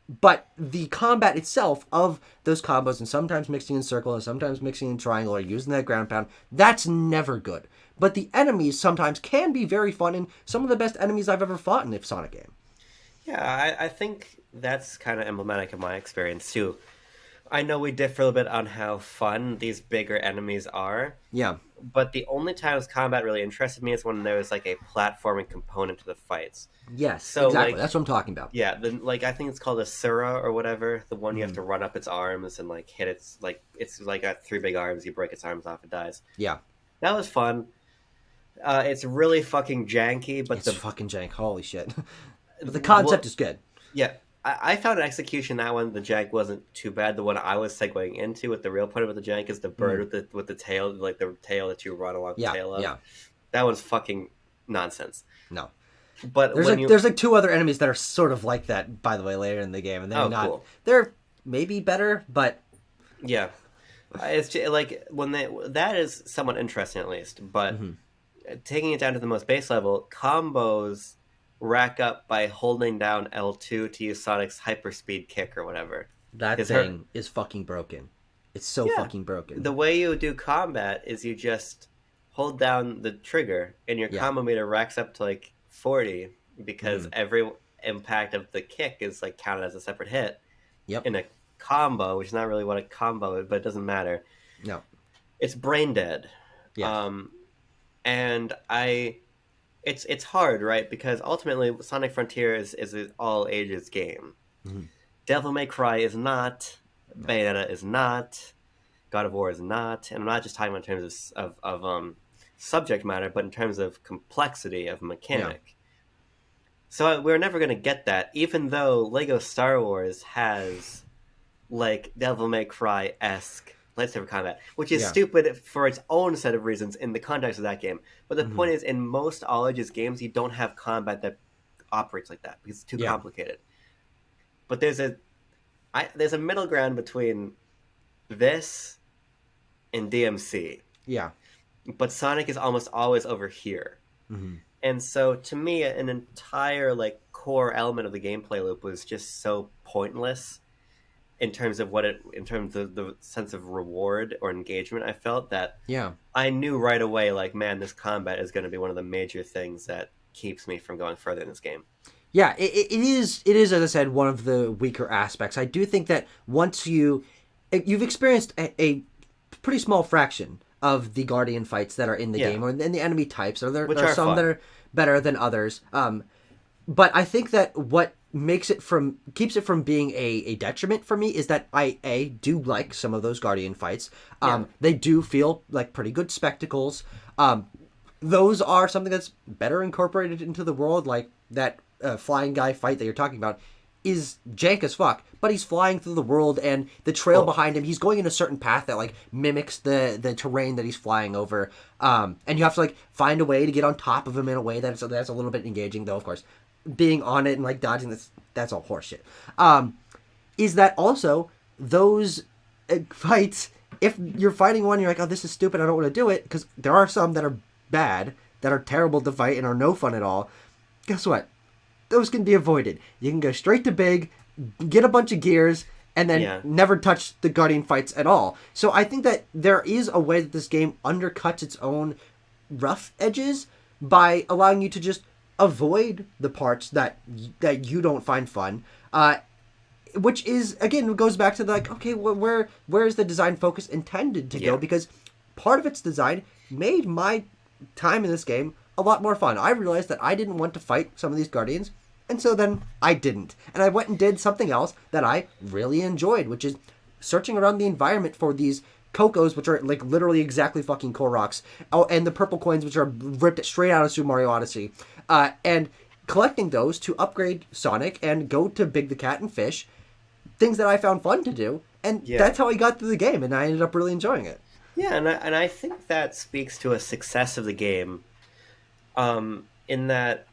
But the combat itself of those combos, and sometimes mixing in circle and sometimes mixing in triangle or using that ground pound, that's never good. But the enemies sometimes can be very fun, and some of the best enemies I've ever fought in a Sonic game. Yeah, I think that's kind of emblematic of my experience too. I know we differ a little bit on how fun these bigger enemies are. Yeah. But the only times combat really interested me is when there was like a platforming component to the fights. Yes, so, exactly. Like, that's what I'm talking about. Yeah, I think it's called a Sura or whatever. The one you have to run up its arms and like hit it's got three big arms. You break its arms off, it dies. Yeah, that was fun. It's really fucking janky, but it's fucking jank. Holy shit! But the concept is good. Yeah. I found an execution that one. The jank wasn't too bad. The one I was segueing into with the real part of the jank is the bird with the tail, like the tail that you run along the tail of. Yeah, that one's fucking nonsense. No, but there's like two other enemies that are sort of like that. By the way, later in the game, and they're not. Cool. They're maybe better, but yeah, it's just, like that is somewhat interesting at least. But taking it down to the most base level, combos rack up by holding down L2 to use Sonic's hyperspeed kick or whatever. That thing is fucking broken. It's so fucking broken. The way you do combat is you just hold down the trigger and your Yeah. combo meter racks up to like 40 because Mhm. every impact of the kick is like counted as a separate hit Yep. in a combo, which is not really what a combo is, but it doesn't matter. No. It's brain dead. Yes. Um, and it's hard, right? Because ultimately Sonic Frontier is an all ages game. Mhm. Devil May Cry is not, No. Bayonetta is not, God of War is not, and I'm not just talking about in terms of subject matter, but in terms of complexity of mechanic. So we're never going to get that, even though Lego Star Wars has like Devil May Cry esque lightsaber combat, which is Yeah. stupid for its own set of reasons in the context of that game. But the Mhm. point is, in most all ages games, you don't have combat that operates like that because it's too Yeah. complicated. But there's a middle ground between this and DMC, Yeah. but Sonic is almost always over here. Mhm. And so to me, an entire like core element of the gameplay loop was just so pointless in terms of the sense of reward or engagement I felt, that Yeah. I knew right away, like, man, this combat is going to be one of the major things that keeps me from going further in this game. Yeah, it is as I said one of the weaker aspects. I do think that once you've experienced a pretty small fraction of the Guardian fights that are in the Yeah. game or in the enemy types, or there Which are are some that fun. are better than others. But I think that what keeps it from being a detriment for me is that I do like some of those Guardian fights. Yeah. They do feel like pretty good spectacles. Those are something that's better incorporated into the world, like that flying guy fight that you're talking about is jank as fuck, but he's flying through the world, and the trail Well, behind him, he's going in a certain path that like mimics the terrain that he's flying over, and you have to like find a way to get on top of him in a way that's a little bit engaging, though of course being on it and like dodging that's all horseshit. Is that also those fights, if you're fighting one, you're like, oh, this is stupid, I don't want to do it, because there are some that are bad, that are terrible to fight and are no fun at all. Guess what? Those can be avoided. You can go straight to big, get a bunch of gears, and then Yeah. never touch the Guardian fights at all. So I think that there is a way that this game undercuts its own rough edges by allowing you to just avoid the parts that you don't find fun. Which is, again, goes back to the, like, okay, where is the design focus intended to go? Yeah. Because part of its design made my time in this game a lot more fun. I realized that I didn't want to fight some of these Guardians, and so then I didn't. And I went and did something else that I really enjoyed, which is searching around the environment for these Cocos, which are like literally exactly fucking Koroks. Oh, and the purple coins, which are ripped straight out of Super Mario Odyssey. And collecting those to upgrade Sonic and go to Big the Cat and Fish, things that I found fun to do. And Yeah. that's how I got through the game, and I ended up really enjoying it. Yeah, and I think that speaks to a success of the game, in that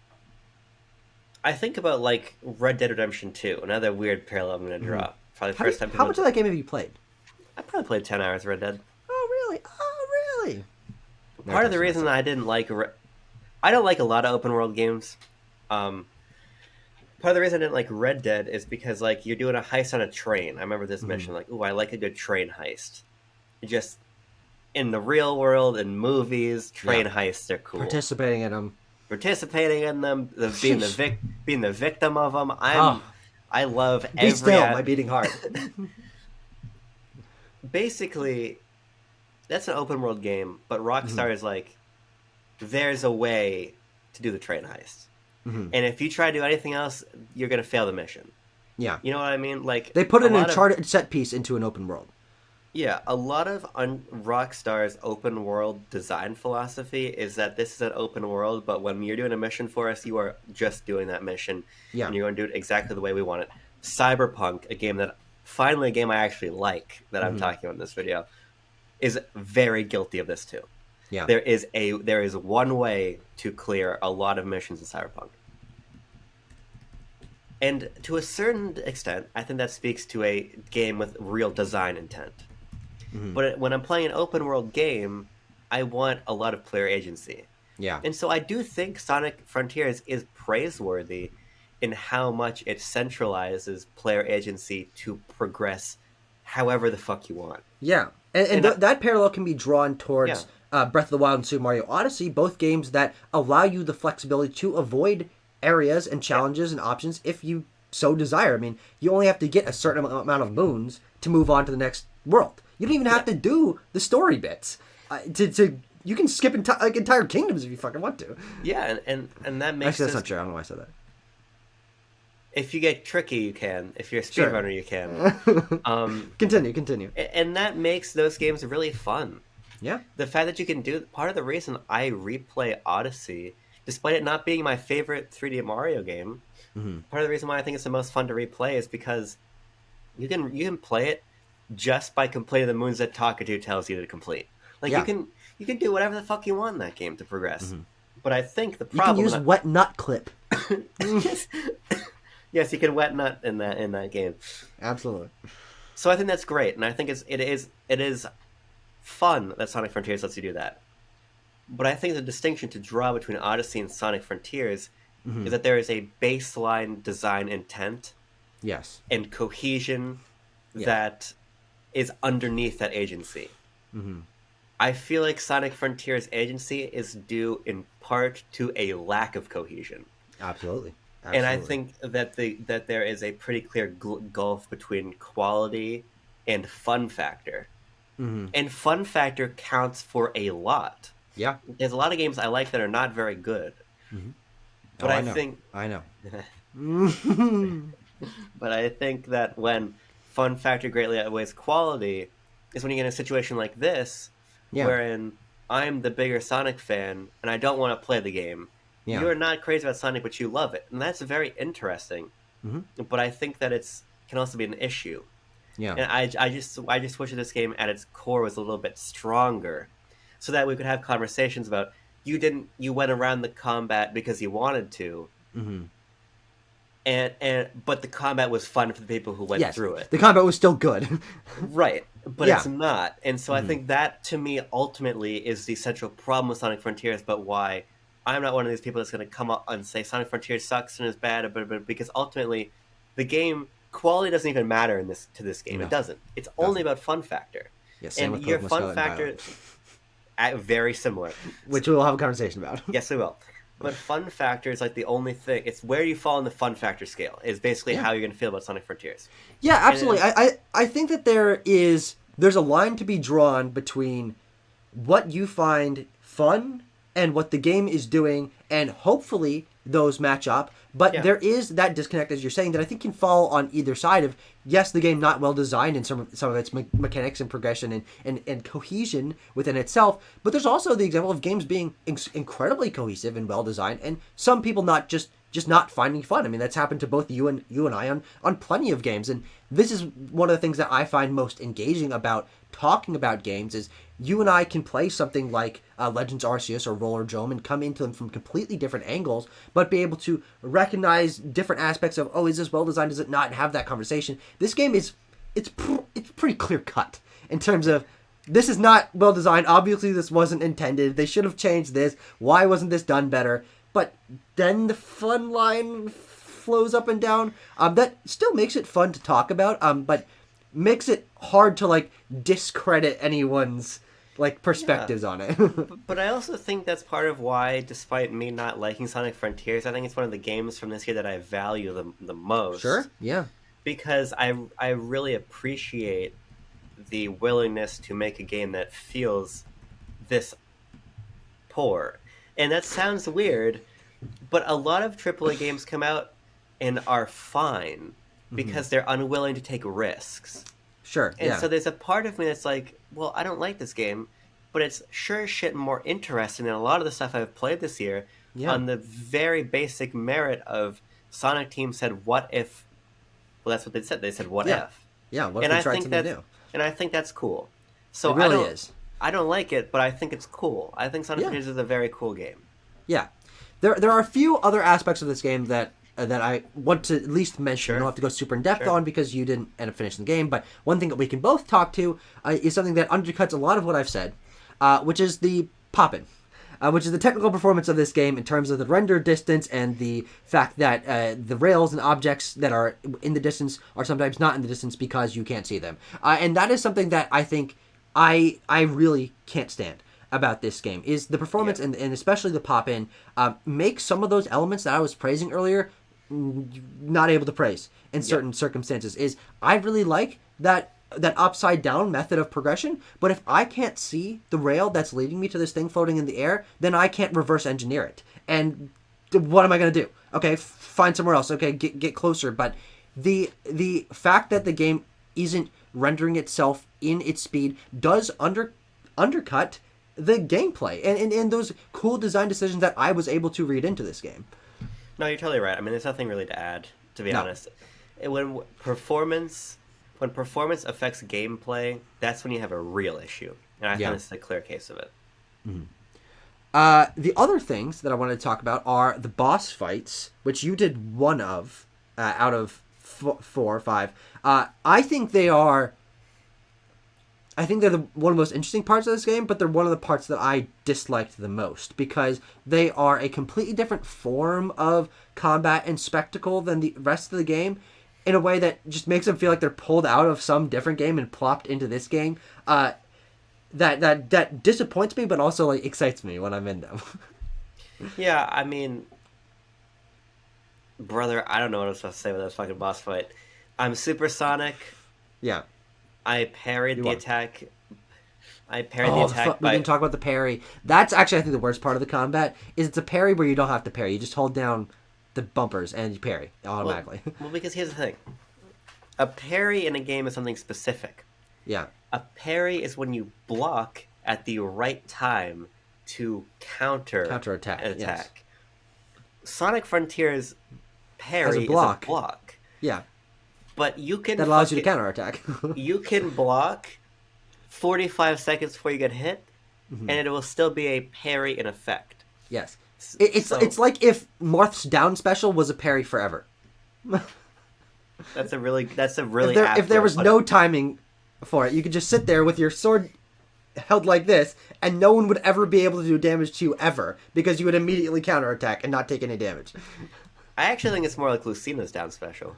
I think about like Red Dead Redemption 2, another weird parallel I'm going to draw. Probably the first time How much of that game have you played? I probably played 10 hours of Red Dead. Oh, really? Oh, really? Part of the reason I didn't like I don't like a lot of open world games. Part of the reason I didn't like Red Dead is because like you're doing a heist on a train. I remember this mission, like, ooh, I like a good train heist. Just in the real world, in movies, train heists are cool. Participating in them. Participating in them, being the victim of them. Oh. I love Be every still, my beating heart. Basically, that's an open world game, but Rockstar is like, there's a way to do the train heist. And if you try to do anything else, you're going to fail the mission. Yeah. You know what I mean? Like, They put an Uncharted set piece into an open world. Yeah, a lot of Rockstar's open world design philosophy is that this is an open world, but when you're doing a mission for us, you are just doing that mission. Yeah. And you're going to do it exactly the way we want it. Cyberpunk, a game I actually like, that I'm talking about in this video, is very guilty of this too. Yeah. There is one way to clear a lot of missions in Cyberpunk. And to a certain extent, I think that speaks to a game with real design intent. But when I'm playing an open world game, I want a lot of player agency. Yeah. And so I do think Sonic Frontiers is praiseworthy in how much it centralizes player agency to progress however the fuck you want. Yeah. And that parallel can be drawn towards Breath of the Wild and Super Mario Odyssey, both games that allow you the flexibility to avoid areas and challenges and options if you so desire. I mean, you only have to get a certain amount of moons to move on to the next world. You don't even have to do the story bits. You can skip entire kingdoms if you fucking want to. Yeah, and that makes Actually, that's not true. I don't know why I said that. If you get tricky, you can. If you're a speedrunner, you can. Continue. And that makes those games really fun. Yeah. The fact that you can do... Part of the reason I replay Odyssey, despite it not being my favorite 3D Mario game, part of the reason why I think it's the most fun to replay is because you can play it just by completing the moons that Talkadoo tells you to complete. Like, you can do whatever the fuck you want in that game to progress. But I think the problem... You can use wet nut clip. Yes, you can wet nut in that game. Absolutely. So I think that's great, and I think it is fun that Sonic Frontiers lets you do that. But I think the distinction to draw between Odyssey and Sonic Frontiers is that there is a baseline design intent, yes, and cohesion that is underneath that agency. I feel like Sonic Frontiers' agency is due in part to a lack of cohesion. Absolutely. And I think that there is a pretty clear gulf between quality and fun factor. And fun factor counts for a lot. Yeah. There's a lot of games I like that are not very good. But I know. But I think that when fun factor greatly outweighs quality is when you get in a situation like this, wherein I'm the bigger Sonic fan and I don't want to play the game. Yeah. You're not crazy about Sonic, but you love it, and that's very interesting. But I think that it can also be an issue. Yeah, and I just wish that this game at its core was a little bit stronger, so that we could have conversations about you went around the combat because you wanted to, but the combat was fun for the people who went through it. The combat was still good, right? But it's not, and so I think that to me ultimately is the central problem with Sonic Frontiers, but why. I'm not one of these people that's going to come up and say Sonic Frontiers sucks and is bad, because ultimately, the game quality doesn't even matter to this game. No. It doesn't. It's only about fun factor. Yes, and your fun factor, very similar, which we'll have a conversation about. Yes, we will. But fun factor is like the only thing. It's where you fall in the fun factor scale. Is basically how you're going to feel about Sonic Frontiers. Yeah, absolutely. I think that there's a line to be drawn between what you find fun and what the game is doing, and hopefully those match up. But there is that disconnect, as you're saying, that I think can fall on either side of, yes, the game not well designed in some of its mechanics and progression and cohesion within itself, but there's also the example of games being incredibly cohesive and well designed, and some people not just not finding fun. I mean, that's happened to both you and I on plenty of games, and this is one of the things that I find most engaging about talking about games is you and I can play something like Legends Arceus or Roller Drome and come into them from completely different angles, but be able to recognize different aspects of, is this well designed, is it not, and have that conversation. This game it's pretty clear cut in terms of, this is not well designed, obviously this wasn't intended, they should have changed this, why wasn't this done better? But then the fun line flows up and down. That still makes it fun to talk about, but makes it hard to discredit anyone's perspectives on it. But I also think that's part of why, despite me not liking Sonic Frontiers, I think it's one of the games from this year that I value the most. Sure, yeah. Because I really appreciate the willingness to make a game that feels this poor. And that sounds weird, but a lot of AAA games come out and are fine because they're unwilling to take risks. Sure, and so there's a part of me that's like, well, I don't like this game, but it's sure as shit more interesting than a lot of the stuff I've played this year on the very basic merit of Sonic Team said, what if... Well, that's what they said. They said, what if? Yeah, what if they tried something new? And I think that's cool. So it really is. I don't like it, but I think it's cool. I think Sonic Frontiers is a very cool game. Yeah. There are a few other aspects of this game that I want to at least mention. Sure. I don't have to go super in depth on because you didn't end up finishing the game, but one thing that we can both talk to is something that undercuts a lot of what I've said, which is the poppin'. Which is the technical performance of this game in terms of the render distance and the fact that the rails and objects that are in the distance are sometimes not in the distance because you can't see them. And that is something that I think I really can't stand. about this game is the performance Yeah. and especially the pop-in make some of those elements that I was praising earlier not able to praise in certain circumstances. Is I really like that upside down method of progression, but if I can't see the rail that's leading me to this thing floating in the air, then I can't reverse engineer it. And what am I going to do? Okay, find somewhere else. Okay, get closer. But the fact that the game isn't rendering itself in its speed does undercut the gameplay and those cool design decisions that I was able to read into this game. No, you're totally right. I mean, there's nothing really to add, to be honest. When performance affects gameplay, that's when you have a real issue. And I think this is a clear case of it. The other things that I wanted to talk about are the boss fights, which you did one of out of 4 or 5. I think they're one of the most interesting parts of this game, but they're one of the parts that I disliked the most because they are a completely different form of combat and spectacle than the rest of the game in a way that just makes them feel like they're pulled out of some different game and plopped into this game. That disappoints me, but also like excites me when I'm in them. Yeah, I mean, brother, I don't know what I'm supposed to say with that fucking boss fight. I'm supersonic. Yeah. I parried the attack. We didn't talk about the parry. That's actually, I think, the worst part of the combat is it's a parry where you don't have to parry. You just hold down the bumpers and you parry automatically. Well, because here's the thing. A parry in a game is something specific. Yeah. A parry is when you block at the right time to counterattack an attack. Yes. Sonic Frontiers parry As a block. is a block. Yeah. But you can... That allows you to counterattack. You can block 45 seconds before you get hit, and it will still be a parry in effect. Yes. It's like if Marth's down special was a parry forever. That's a really if there was no timing for it, you could just sit there with your sword held like this, and no one would ever be able to do damage to you ever, because you would immediately counterattack and not take any damage. I actually think it's more like Lucina's down special.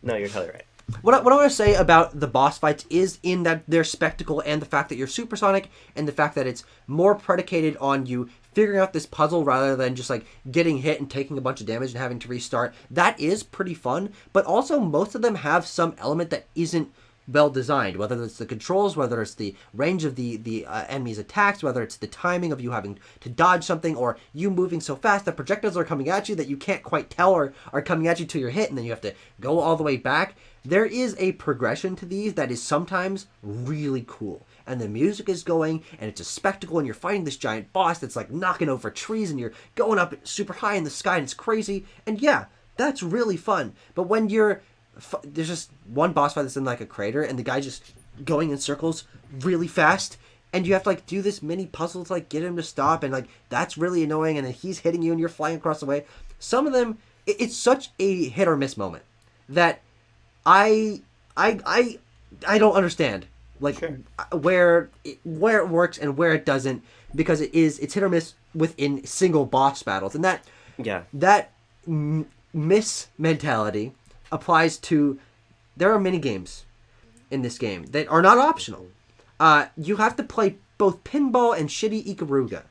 No, you're totally right. What I want to say about the boss fights is in that their spectacle and the fact that you're supersonic and the fact that it's more predicated on you figuring out this puzzle rather than just like getting hit and taking a bunch of damage and having to restart. That is pretty fun, but also most of them have some element that isn't well designed, whether it's the controls, whether it's the range of the enemy's attacks, whether it's the timing of you having to dodge something, or you moving so fast that projectiles are coming at you that you can't quite tell are coming at you till you're hit, and then you have to go all the way back. There is a progression to these that is sometimes really cool, and the music is going, and it's a spectacle, and you're fighting this giant boss that's like knocking over trees, and you're going up super high in the sky, and it's crazy, and yeah, that's really fun. But when there's just one boss fight that's in like a crater, and the guy just going in circles really fast, and you have to like do this mini puzzle to like get him to stop, and like that's really annoying, and then he's hitting you and you're flying across the way. Some of them, it's such a hit or miss moment that I don't understand like where it works and where it doesn't, because it's hit or miss within single boss battles, and that miss mentality applies to, there are mini games in this game that are not optional. You have to play both pinball and shitty Ikaruga.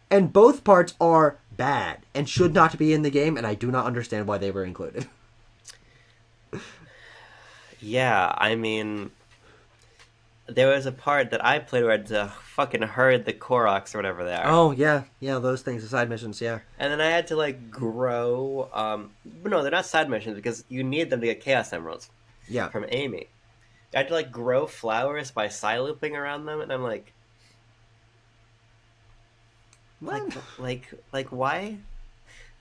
And both parts are bad and should not be in the game, and I do not understand why they were included. Yeah, I mean, there was a part that I played where I had to fucking herd the Koroks or whatever they are. Oh, yeah, those things, the side missions, yeah. And then I had to, like, grow, no, they're not side missions, because you need them to get Chaos Emeralds. Yeah. From Amy. I had to, like, grow flowers by side looping around them, and I'm like... What? Like, why?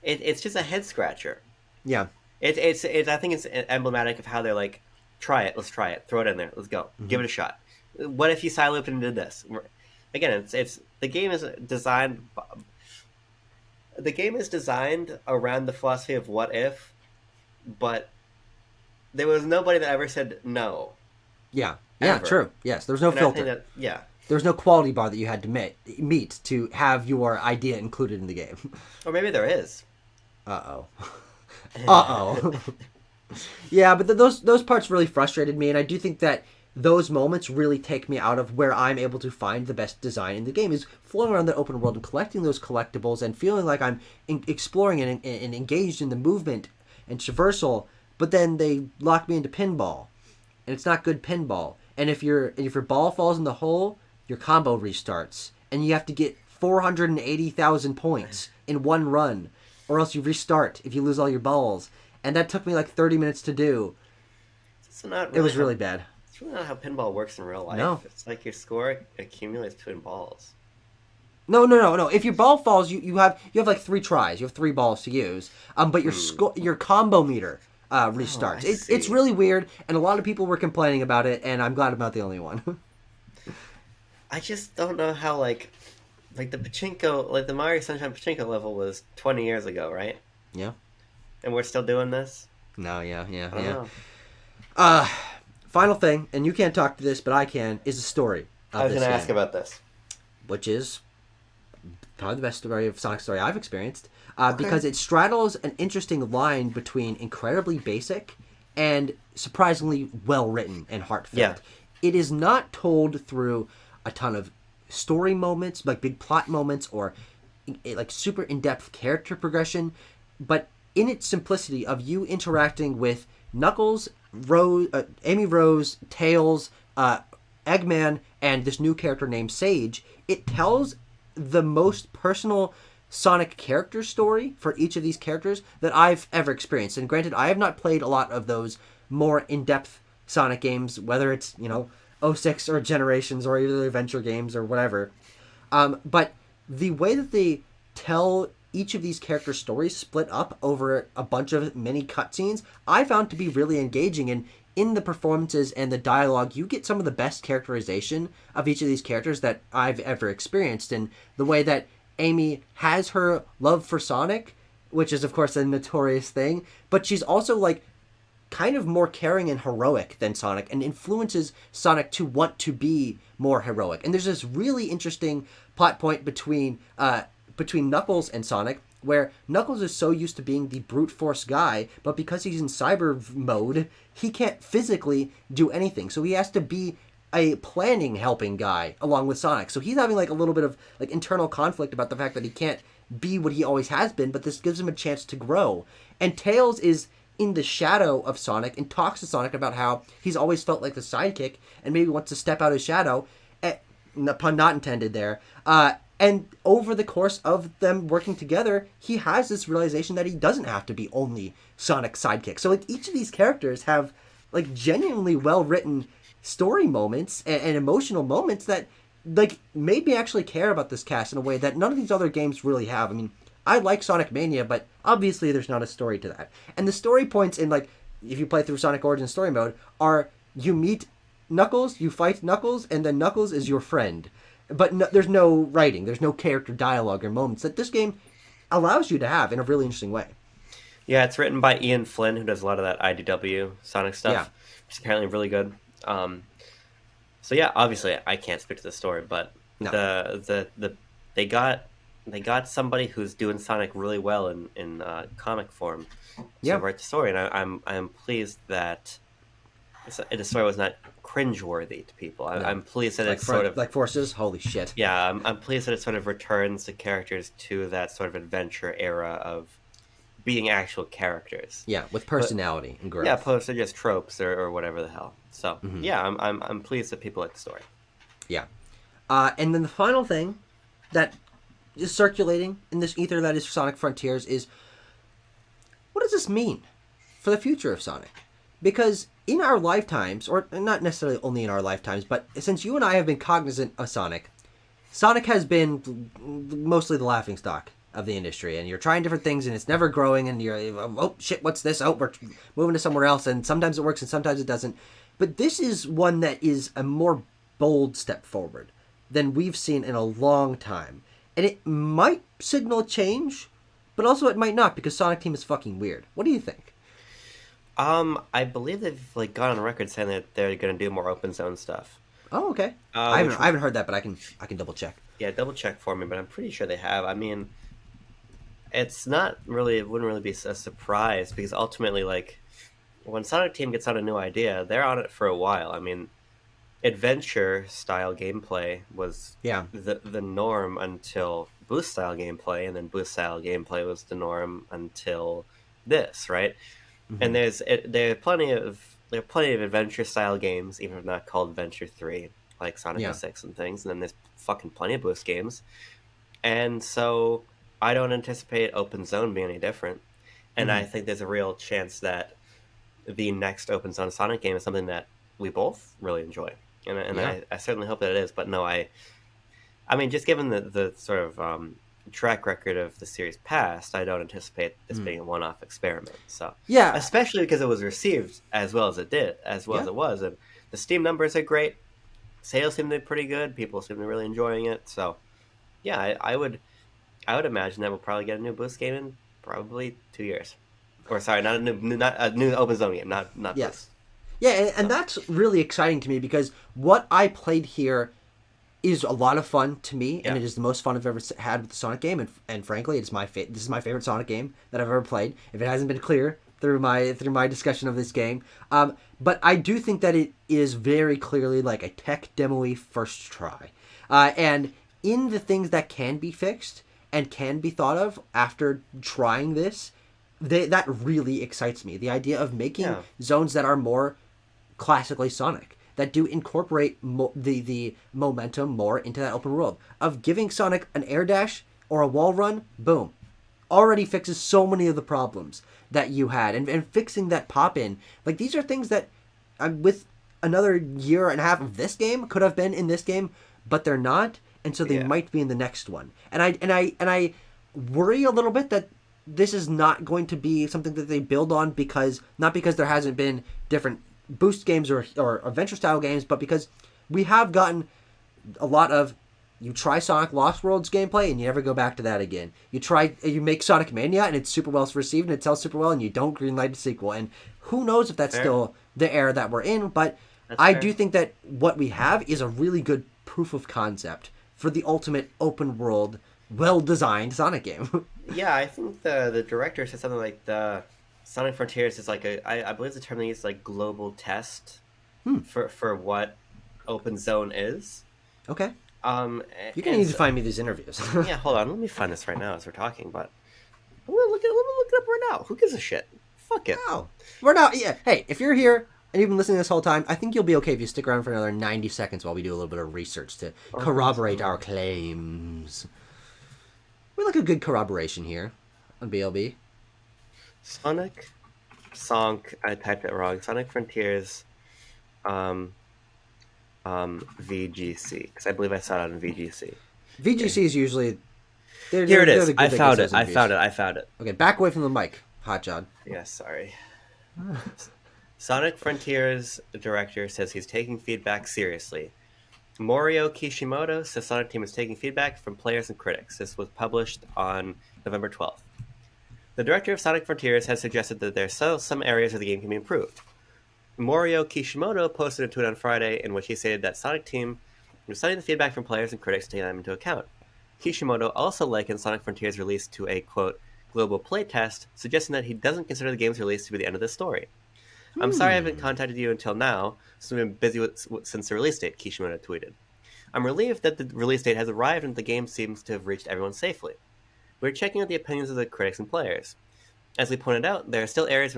It's just a head scratcher. Yeah. It's I think it's emblematic of how they're like, let's try it, throw it in there, let's go, give it a shot. What if you side looped and did this? Again, it's the game is designed. The game is designed around the philosophy of what if, but there was nobody that ever said no. Yeah. Ever. True. Yes, there's no filter. There's no quality bar that you had to meet to have your idea included in the game. Or maybe there is. Uh-oh. Uh-oh. Yeah, but those parts really frustrated me, and I do think that those moments really take me out of where I'm able to find the best design in the game, is floating around the open world and collecting those collectibles and feeling like I'm exploring and engaged in the movement and traversal. But then they lock me into pinball, and it's not good pinball. And if your ball falls in the hole, your combo restarts, and you have to get 480,000 points in one run, or else you restart if you lose all your balls. And that took me like 30 minutes to do. It was really bad. It's really not how pinball works in real life. No. It's like your score accumulates between balls. No. If your ball falls, you have like 3 tries. You have 3 balls to use. But your combo meter restarts. It's really weird, and a lot of people were complaining about it, and I'm glad I'm not the only one. I just don't know how like the pachinko, like the Mario Sunshine pachinko level was 20 years ago, right? Yeah. And we're still doing this? No, yeah. I don't know. Final thing, and you can't talk to this, but I can, is the story. I was going to ask about this. Which is probably the best story of Sonic story I've experienced. Because it straddles an interesting line between incredibly basic and surprisingly well-written and heartfelt. Yeah. It is not told through a ton of story moments, like big plot moments, or like super in-depth character progression, but in its simplicity of you interacting with Knuckles, Amy Rose, Tails, Eggman, and this new character named Sage, it tells the most personal Sonic character story for each of these characters that I've ever experienced. And granted, I have not played a lot of those more in-depth Sonic games, whether it's, 06 or Generations or either adventure games or whatever. But the way that they tell each of these character stories split up over a bunch of mini cutscenes, I found to be really engaging. And in the performances and the dialogue, you get some of the best characterization of each of these characters that I've ever experienced. And the way that Amy has her love for Sonic, which is, of course, a notorious thing, but she's also, like, kind of more caring and heroic than Sonic, and influences Sonic to want to be more heroic. And there's this really interesting plot point between Knuckles and Sonic, where Knuckles is so used to being the brute force guy, but because he's in cyber mode, he can't physically do anything. So he has to be a planning helping guy along with Sonic. So he's having like a little bit of like internal conflict about the fact that he can't be what he always has been, but this gives him a chance to grow. And Tails is in the shadow of Sonic and talks to Sonic about how he's always felt like the sidekick and maybe wants to step out of his shadow. Pun not intended there. And over the course of them working together, he has this realization that he doesn't have to be only Sonic's sidekick. So like each of these characters have like genuinely well-written story moments and emotional moments that like made me actually care about this cast in a way that none of these other games really have. I mean, I like Sonic Mania, but obviously there's not a story to that. And the story points in, like, if you play through Sonic Origins story mode, are you meet Knuckles, you fight Knuckles, and then Knuckles is your friend. But no, there's no writing, there's no character dialogue or moments that this game allows you to have in a really interesting way. Yeah, it's written by Ian Flynn, who does a lot of that IDW Sonic stuff, Yeah. which is apparently really good. So yeah, obviously I can't speak to the story, but No. they got somebody who's doing Sonic really well in comic form to write the story, and I'm pleased that the story was not cringeworthy to people. I'm pleased that it's sort of like Forces. Holy shit! Yeah, I'm pleased that it sort of returns the characters to that sort of adventure era of being actual characters. Yeah, with personality and growth. Yeah, opposed to just tropes or whatever the hell. So yeah, I'm pleased that people like the story. Yeah, and then the final thing that is circulating in this ether that is Sonic Frontiers is, what does this mean for the future of Sonic? Because in our lifetimes, or not necessarily only in our lifetimes, but since you and I have been cognizant of Sonic, Sonic has been mostly the laughingstock of the industry, and you're trying different things and it's never growing, and you're, oh shit, what's this? Oh, we're moving to somewhere else, and sometimes it works and sometimes it doesn't. But this is one that is a more bold step forward than we've seen in a long time. And it might signal a change, but also it might not, because Sonic Team is fucking weird. What do you think? I believe they've like gone on record saying that they're going to do more open zone stuff. Oh, okay. I haven't heard that, but I can double check. Yeah, double check for me, but I'm pretty sure they have. I mean, it's not really, it wouldn't really be a surprise, because ultimately, like, when Sonic Team gets on a new idea, they're on it for a while. I mean, adventure style gameplay was Yeah. the norm until boost style gameplay, and then boost style gameplay was the norm until this, right? And Hmm. there are plenty of adventure style games, even if not called Adventure 3, like Sonic Yeah. 06 and things. And then there's fucking plenty of boost games, and so I don't anticipate Open Zone being any different. And Hmm. I think there's a real chance that the next Open Zone Sonic game is something that we both really enjoy, and Yeah. I certainly hope that it is. But no, I mean, just given the sort of track record of the series past, I don't anticipate this Mm. being a one-off experiment. So, Yeah. especially because it was received as well as it did, as well as Yeah. it was, and the Steam numbers are great. Sales seem to be pretty good. People seem to be really enjoying it. So, yeah, I would imagine that we'll probably get a new Boost game in probably 2 years. Or sorry, not a new Open Zone game, not Yes. Boost. Yeah, and So, that's really exciting to me because what I played here is a lot of fun to me, and yeah, it is the most fun I've ever had with the Sonic game. And frankly, it's this is my favorite Sonic game that I've ever played. If it hasn't been clear through my discussion of this game, but I do think that it is very clearly like a tech demo-y first try, and in the things that can be fixed and can be thought of after trying this, that really excites me. The idea of making yeah, zones that are more classically Sonic, that do incorporate the momentum more into that open world, of giving Sonic an air dash or a wall run. Boom, already fixes so many of the problems that you had, and fixing that pop in. Like, these are things that with another year and a half of this game could have been in this game, but they're not, and so they yeah. might be in the next one. And I worry a little bit that this is not going to be something that they build on, because not because there hasn't been different boost games or adventure style games, but because we have gotten a lot of, you try Sonic Lost Worlds gameplay and you never go back to that again. You make Sonic Mania and it's super well received and it sells super well, and you don't greenlight a sequel. And who knows if that's Fair. still the era that we're in, but That's I fair. do think that what we have is a really good proof of concept for the ultimate open world, well designed Sonic game. Yeah, I think the director said something like the Sonic Frontiers is like I believe the term they use is like global test Hmm. for what Open Zone is. Okay. Um, You're gonna and need to so, find me these interviews. yeah, hold on, let me find this right now as we're talking. But let me look it up right now. Who gives a shit? Fuck it. Oh, we're not. Yeah. Hey, if you're here and you've been listening this whole time, I think you'll be okay if you stick around for another 90 seconds while we do a little bit of research to Open corroborate our Zone. claims. We like a good corroboration here on BLB. Sonic Sonk. I typed it wrong. Sonic Frontiers. Um, VGC, because I believe I saw it on VGC. VGC is usually Here it they're is. the I good that found gets it. those reviews. I found it. Okay, back away from the mic, Hot John. Yeah, sorry. Sonic Frontiers director says he's taking feedback seriously. Morio Kishimoto says Sonic Team is taking feedback from players and critics. This was published on November 12th. The director of Sonic Frontiers has suggested that there are still some areas where the game can be improved. Morio Kishimoto posted a tweet on Friday in which he stated that Sonic Team was studying the feedback from players and critics, taking them into account. Kishimoto also likened Sonic Frontiers' release to a, quote, global playtest, suggesting that he doesn't consider the game's release to be the end of the story. I'm sorry I haven't contacted you until now, so I've been busy since the release date, Kishimoto tweeted. I'm relieved that the release date has arrived and the game seems to have reached everyone safely. We're checking out the opinions of the critics and players. As we pointed out, there are still areas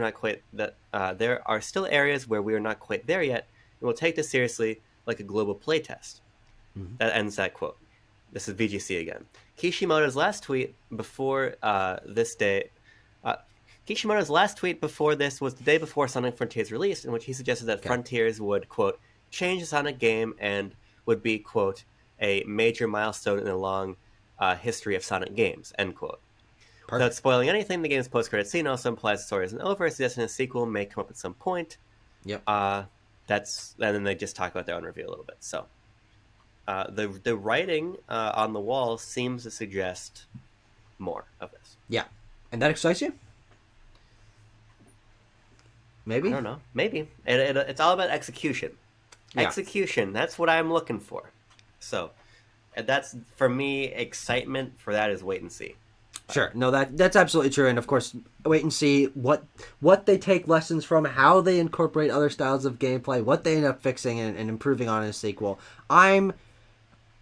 where we are not quite there yet, and we'll take this seriously like a global playtest. Mhm. That ends that quote. This is VGC again. Kishimoto's last tweet before Kishimoto's last tweet before this was the day before Sonic Frontiers released, in which he suggested that Frontiers would, quote, change the Sonic game and would be, quote, a major milestone in the long history of Sonic games, end quote. Perfect. Without spoiling anything, the game's post-credit scene also implies the story isn't over, suggesting a sequel may come up at some point. Yep. And then they just talk about their own review a little bit. So the writing on the wall seems to suggest more of this. Yeah. And that excites you? Maybe? I don't know. Maybe. It's all about execution. Yeah. Execution, that's what I'm looking for. So that's, for me, excitement for that is wait and see. Sure. No, that's absolutely true. And of course, wait and see what they take lessons from, how they incorporate other styles of gameplay, what they end up fixing and improving on in a sequel. I'm,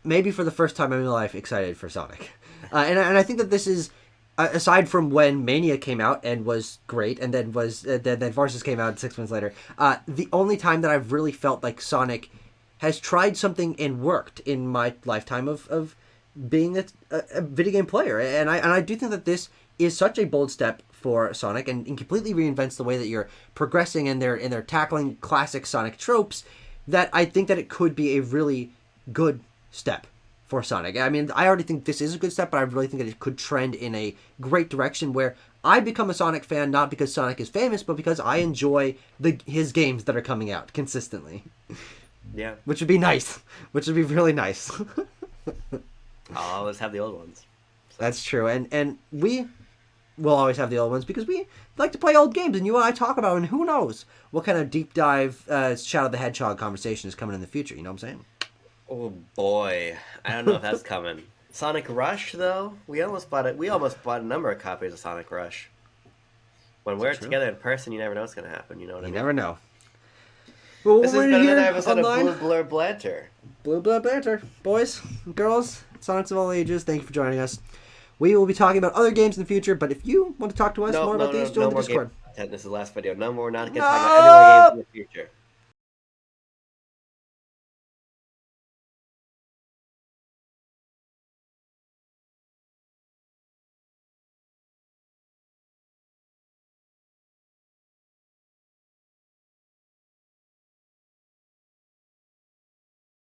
maybe for the first time in my life, excited for Sonic. And I think that this is, aside from when Mania came out and was great, and then then Versus came out 6 months later, the only time that I've really felt like Sonic has tried something and worked in my lifetime of being a video game player. And I do think that this is such a bold step for Sonic and completely reinvents the way that you're progressing and they're tackling classic Sonic tropes, that I think that it could be a really good step for Sonic. I mean, I already think this is a good step, but I really think that it could trend in a great direction where I become a Sonic fan not because Sonic is famous, but because I enjoy his games that are coming out consistently. Yeah. Which would be nice. Which would be really nice. I'll always have the old ones. So. That's true. And we will always have the old ones because we like to play old games, and you and I talk about, and who knows what kind of deep dive Shadow the Hedgehog conversation is coming in the future. You know what I'm saying? Oh boy, I don't know if that's coming. Sonic Rush, though, we almost bought it. We almost bought a number of copies of Sonic Rush. When we're together in person, you never know what's going to happen. You know what I mean? You never know. Well, this has been another episode of Blue Blur Blanter. Blue Blur Blanter, boys, girls, Sonics of all ages. Thank you for joining us. We will be talking about other games in the future, but if you want to talk to us more about these, join the Discord. This is the last video. No more. We're not going to talk about any more games in the future.